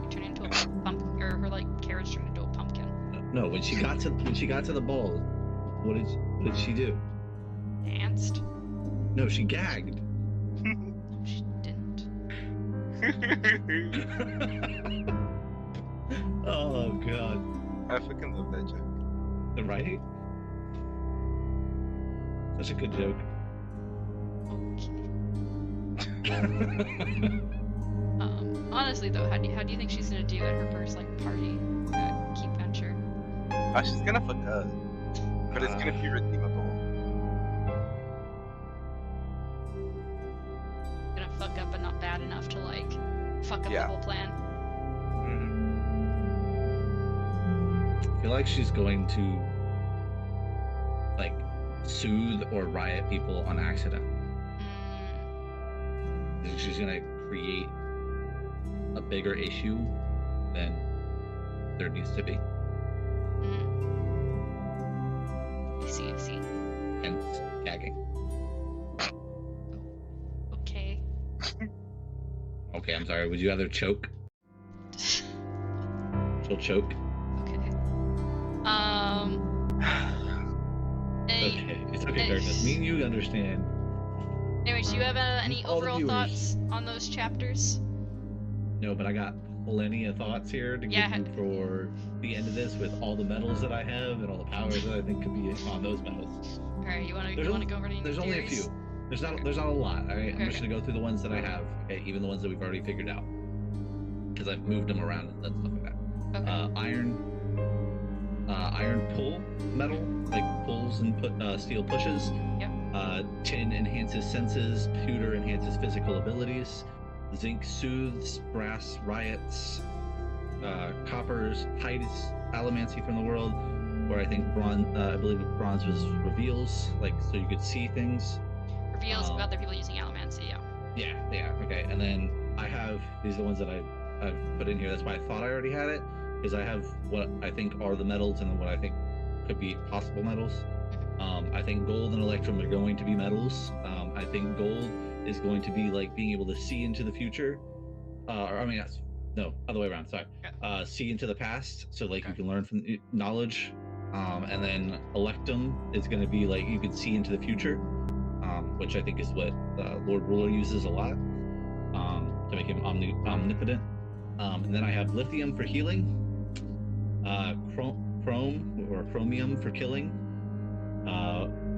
You turn into a pumpkin, or her like carriage turned into a pumpkin. No, when she got to the ball, what did she do? Danced? No, she gagged. No, she didn't. Oh god. I fucking love that joke. Right? Such a good joke. Okay. Honestly though, how do you think she's gonna do at her first like party at Keep Venture? Oh, she's gonna fuck up. But it's gonna be redeemable. Gonna fuck up, but not bad enough to like fuck up Yeah. the whole plan. Mhm. I feel like she's going to like soothe or riot people on accident. I think she's gonna create a bigger issue than there needs to be. I see. Hence gagging. Okay. Okay, I'm sorry. Would you rather choke? She'll choke. Okay. Okay, it's okay, Darkness. Me and you understand. Anyways, do you have any All the overall viewers. thoughts on those chapters? No, but I got plenty of thoughts here to Yeah. give you for the end of this with all the medals that I have and all the powers that I think could be on those medals. All right, you want There's to only- go over any There's only a theories? few. There's not a lot. All right, I'm just Okay. gonna go through the ones that I have. Okay, even the ones that we've already figured out, because I've moved them around and done stuff like that. Okay. Iron pull metal, like pulls and steel pushes. Yep. Tin enhances senses. Pewter enhances physical abilities. Zinc soothes. Brass riots. Coppers hides allomancy from the world. Where I think bronze, I believe bronze was reveals, like so you could see things. Reveals other people using allomancy. Yeah. Yeah, okay. And then I have these are the ones that I've put in here. That's why I thought I already had it, because I have what I think are the metals and then what I think could be possible metals. I think gold and electrum are going to be metals. I think gold is going to be like being able to see into the future. Other way around. Sorry. See into the past, so like you can learn from knowledge. And then electum is going to be like you can see into the future, which I think is what Lord Ruler uses a lot to make him omnipotent. And then I have lithium for healing, chrome or chromium for killing,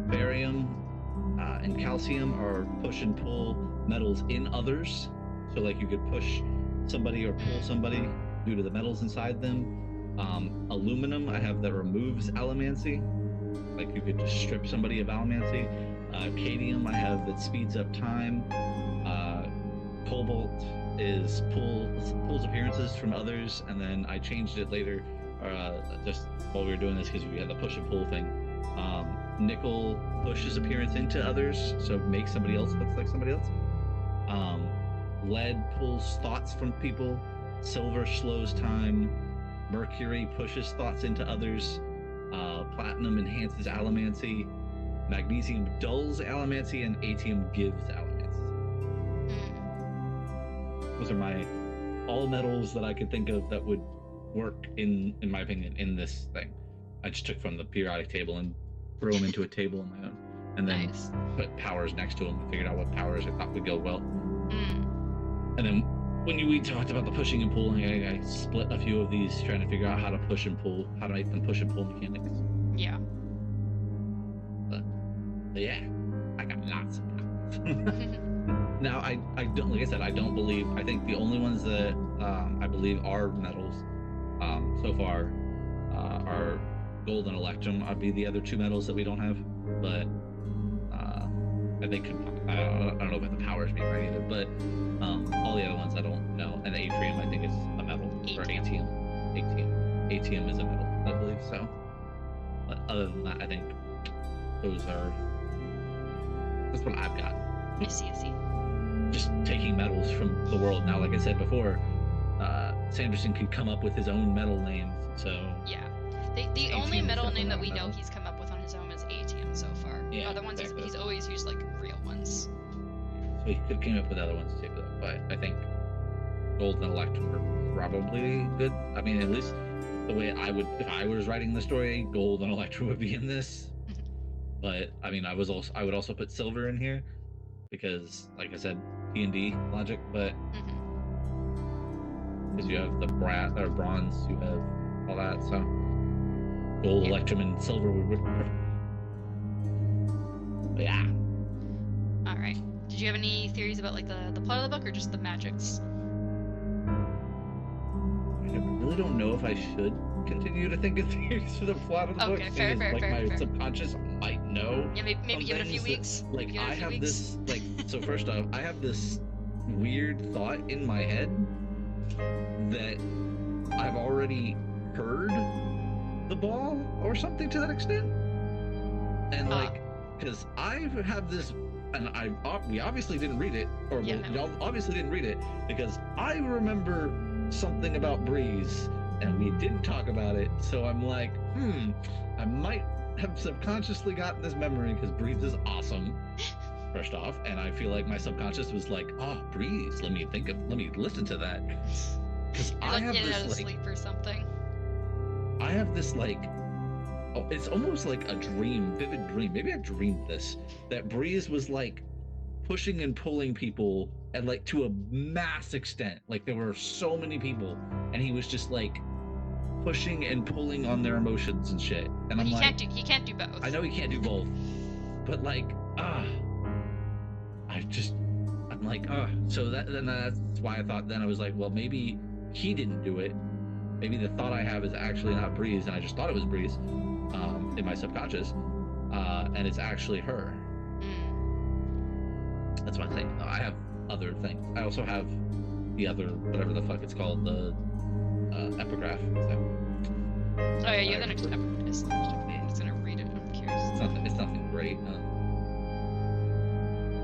barium and calcium are push and pull metals in others. So like you could push somebody or pull somebody due to the metals inside them. Aluminum I have that removes allomancy, like you could just strip somebody of allomancy. Cadmium I have that speeds up time. Cobalt is pulls appearances from others, and then I changed it later just while we were doing this because we had the push and pull thing. Nickel pushes appearance into others, so makes somebody else look like somebody else. Lead pulls thoughts from people. Silver slows time. Mercury pushes thoughts into others. Platinum enhances allomancy. Magnesium dulls allomancy, and atium gives allomancy. Those are my all metals that I could think of that would work in my opinion, in this thing. I just took from the periodic table and threw them into a table on my own, and then put powers next to them and figured out what powers I thought would go well. And then when we talked about the pushing and pulling, I split a few of these, trying to figure out how to push and pull, how to make them push and pull mechanics. Yeah. But yeah, I got lots of powers. Now, I don't, like I said, I don't believe, I think the only ones that I believe are metals so far are gold and electrum. I'd be the other two metals that we don't have, but they could, I don't know about the powers being right either, but all the other ones I don't know. And atrium, I think, is a metal. Or atium. Atium is a metal, I believe so. But other than that, I think that's what I've got. I see. Just taking metals from the world. Now, like I said before, Sanderson could come up with his own metal names, so... Yeah. The only metal name that we know he's come up with on his own is atium so far. Yeah, other ones, he's always used, like, real ones. So he could come up with other ones, too, though. But I think gold and electrum are probably good. I mean, at least the way I would... If I was writing the story, gold and electrum would be in this. But, I mean, I would also put silver in here, because, like I said, D&D logic, but because you have the bronze, you have all that, so gold, electrum, and silver would be perfect. But yeah. All right. Did you have any theories about like the plot of the book, or just the magics? I really don't know if I should continue to think of theories for the plot of the book. Okay, fair. My subconscious might know. Yeah, maybe give it a few weeks. Like I have this, like, so first off, I have this weird thought in my head that I've already heard the ball or something to that extent, and like, because I have this, and we obviously didn't read it, or y'all obviously didn't read it, because I remember something about Breeze and we didn't talk about it, so I'm like, I might have subconsciously gotten this memory because Breeze is awesome, first off, and I feel like my subconscious was like, oh, Breeze, let me listen to that, because I have this like sleep or something. I have this like, it's almost like a dream, vivid dream. Maybe I dreamed this, that Breeze was like pushing and pulling people, and like to a mass extent, like there were so many people, and he was just like pushing and pulling on their emotions and shit. And I'm like, he can't do both. I know he can't do both, but like, I'm like, so that's why I thought then I was like, well, maybe he didn't do it. Maybe the thought I have is actually not Breeze, and I just thought it was Breeze, in my subconscious, and it's actually her. That's what I'm saying. I have other things. I also have the other, whatever the fuck it's called, the epigraph. So. Oh yeah, you have the next epigraph. I'm just gonna read it. I'm curious. It's nothing great.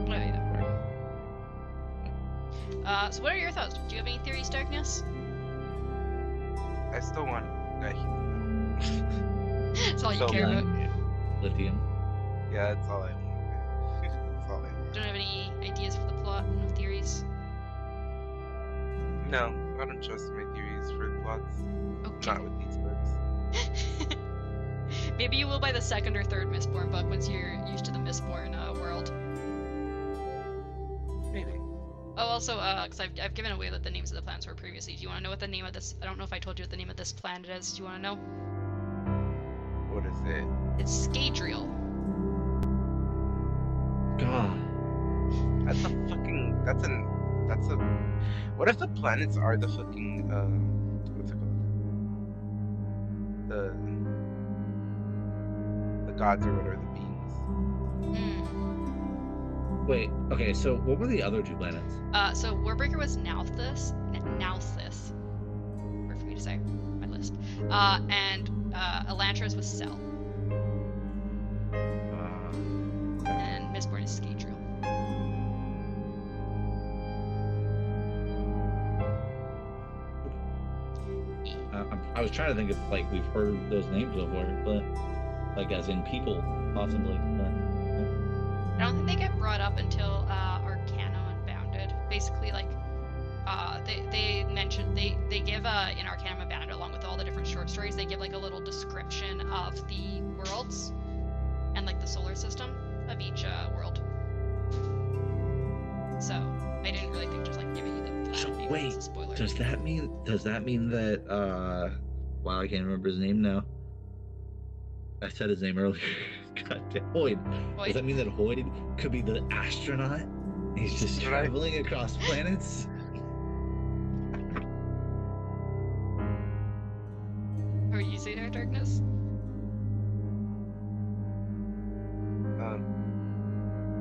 Oh yeah. So what are your thoughts? Do you have any theories, Darkness? I still want That's all you care about. Lithium. Yeah, that's all I want. That's all I want. Don't have any ideas for the plot? No theories? No, I don't trust my theories for plots. Okay. Not with these books. Maybe you will by the second or third Mistborn book once you're used to the Mistborn world. Maybe. Oh, also, because I've given away the names of the planets were previously. Do you want to know what the name of this? I don't know if I told you what the name of this planet is. Do you want to know? What is it? It's Scadrial. God. That's a. What if the planets are the fucking what's it called? The gods or whatever, the beings. Wait. Okay. So what were the other two planets? So Warbreaker was Nalthis. Hard for me to say. My list. And Elantris was Cell. And Mistborn is Scadrial. I was trying to think if like we've heard those names before, but like as in people, possibly. But, I don't think they get brought up until Arcana Unbounded. Basically, like, they mention they give in Arcana Unbounded, along with all the different short stories, they give like a little description of the worlds and like the solar system of each world. So I didn't really think just like giving you the So name wait, was a spoiler. does that mean that wow, I can't remember his name now. I said his name earlier. God damn, Hoyd. Hoyd? Does that mean that Hoyd could be the astronaut? He's just Right. traveling across planets. Are you saying there, Darkness?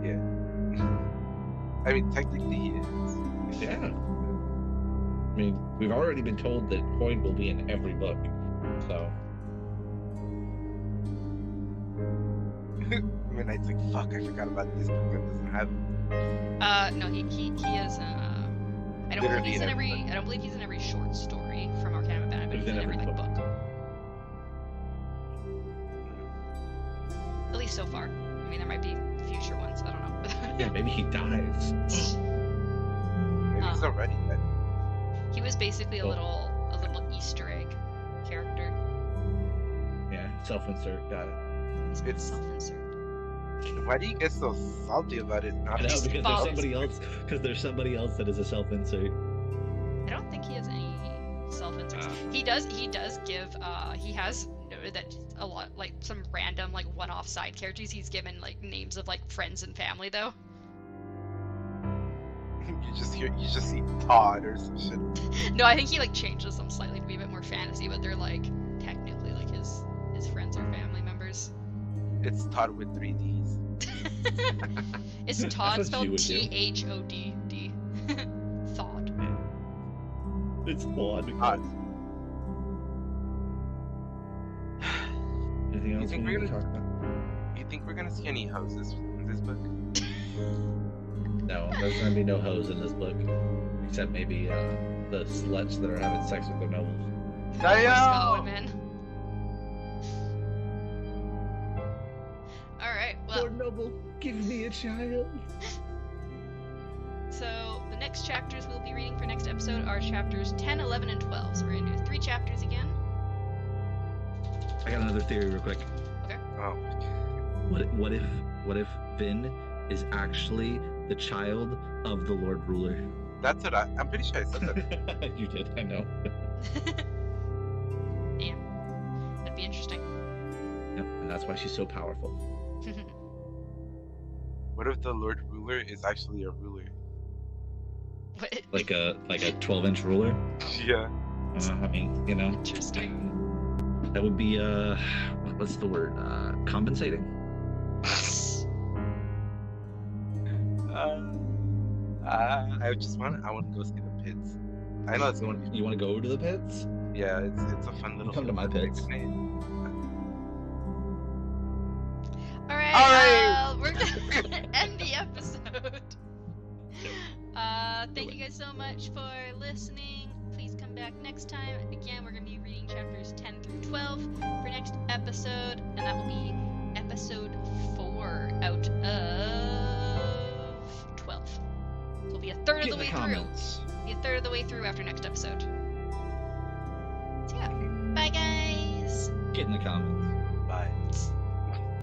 Yeah. I mean, technically he is. Yeah. I mean, we've already been told that Hoyd will be in every book, so. Midnight's like, fuck, I forgot about this book that doesn't have him. No, he is. I don't believe he's in every. I don't believe he's in every short story from Arcana Unbounded, but he's in every like book. At least so far. I mean, there might be future ones. I don't know. Yeah, maybe he dies. Maybe he's already dead. He was basically a little Easter egg character. Yeah, self-insert, got it. He's It's- self-insert. Why do you get so salty about it? I know, because False. there's somebody else that is a self-insert. I don't think he has any self-inserts. He does give. He has noted that a lot, like some random like one-off side characters, he's given like names of like friends and family though. You just see Todd or some shit. No, I think he like changes them slightly to be a bit more fantasy, but they're like technically like his friends or family members. It's Todd with 3 Ds. It's Todd what spelled you would do. T-H-O-D-D. Thought. It's odd. Todd. Anything You else we think need we're to talk about? You think we're gonna see any houses in this book? No, there's gonna be no hoes in this book, except maybe the sluts that are having sex with their nobles. Damn! Women. Alright, well, Lord Noble, give me a child. so the next chapters we'll be reading for next episode are chapters 10, 11, and 12. So we're gonna do 3 chapters again. I got another theory real quick. Oh, What if Finn is actually the child of the Lord Ruler? that's what I'm pretty sure I said that. You did, I know. Yeah. That'd be interesting. Yep, and that's why she's so powerful. What if the Lord Ruler is actually a ruler? What? Like a 12-inch ruler. Yeah. I mean, you know, Interesting. that would be what's the word? Compensating. I want to go see the pits. I know it's going to be. You want to go to the pits? Yeah, it's a fun little. Come to my pits. Alright, Alright. we're gonna end the episode. Thank you guys so much for listening. Please come back next time. Again, we're gonna be reading chapters 10 through 12 for next episode, and that will be episode 4 out of 12. So we'll be a third of the way through. Be a third of the way through after next episode. So yeah, bye guys. Get in the comments.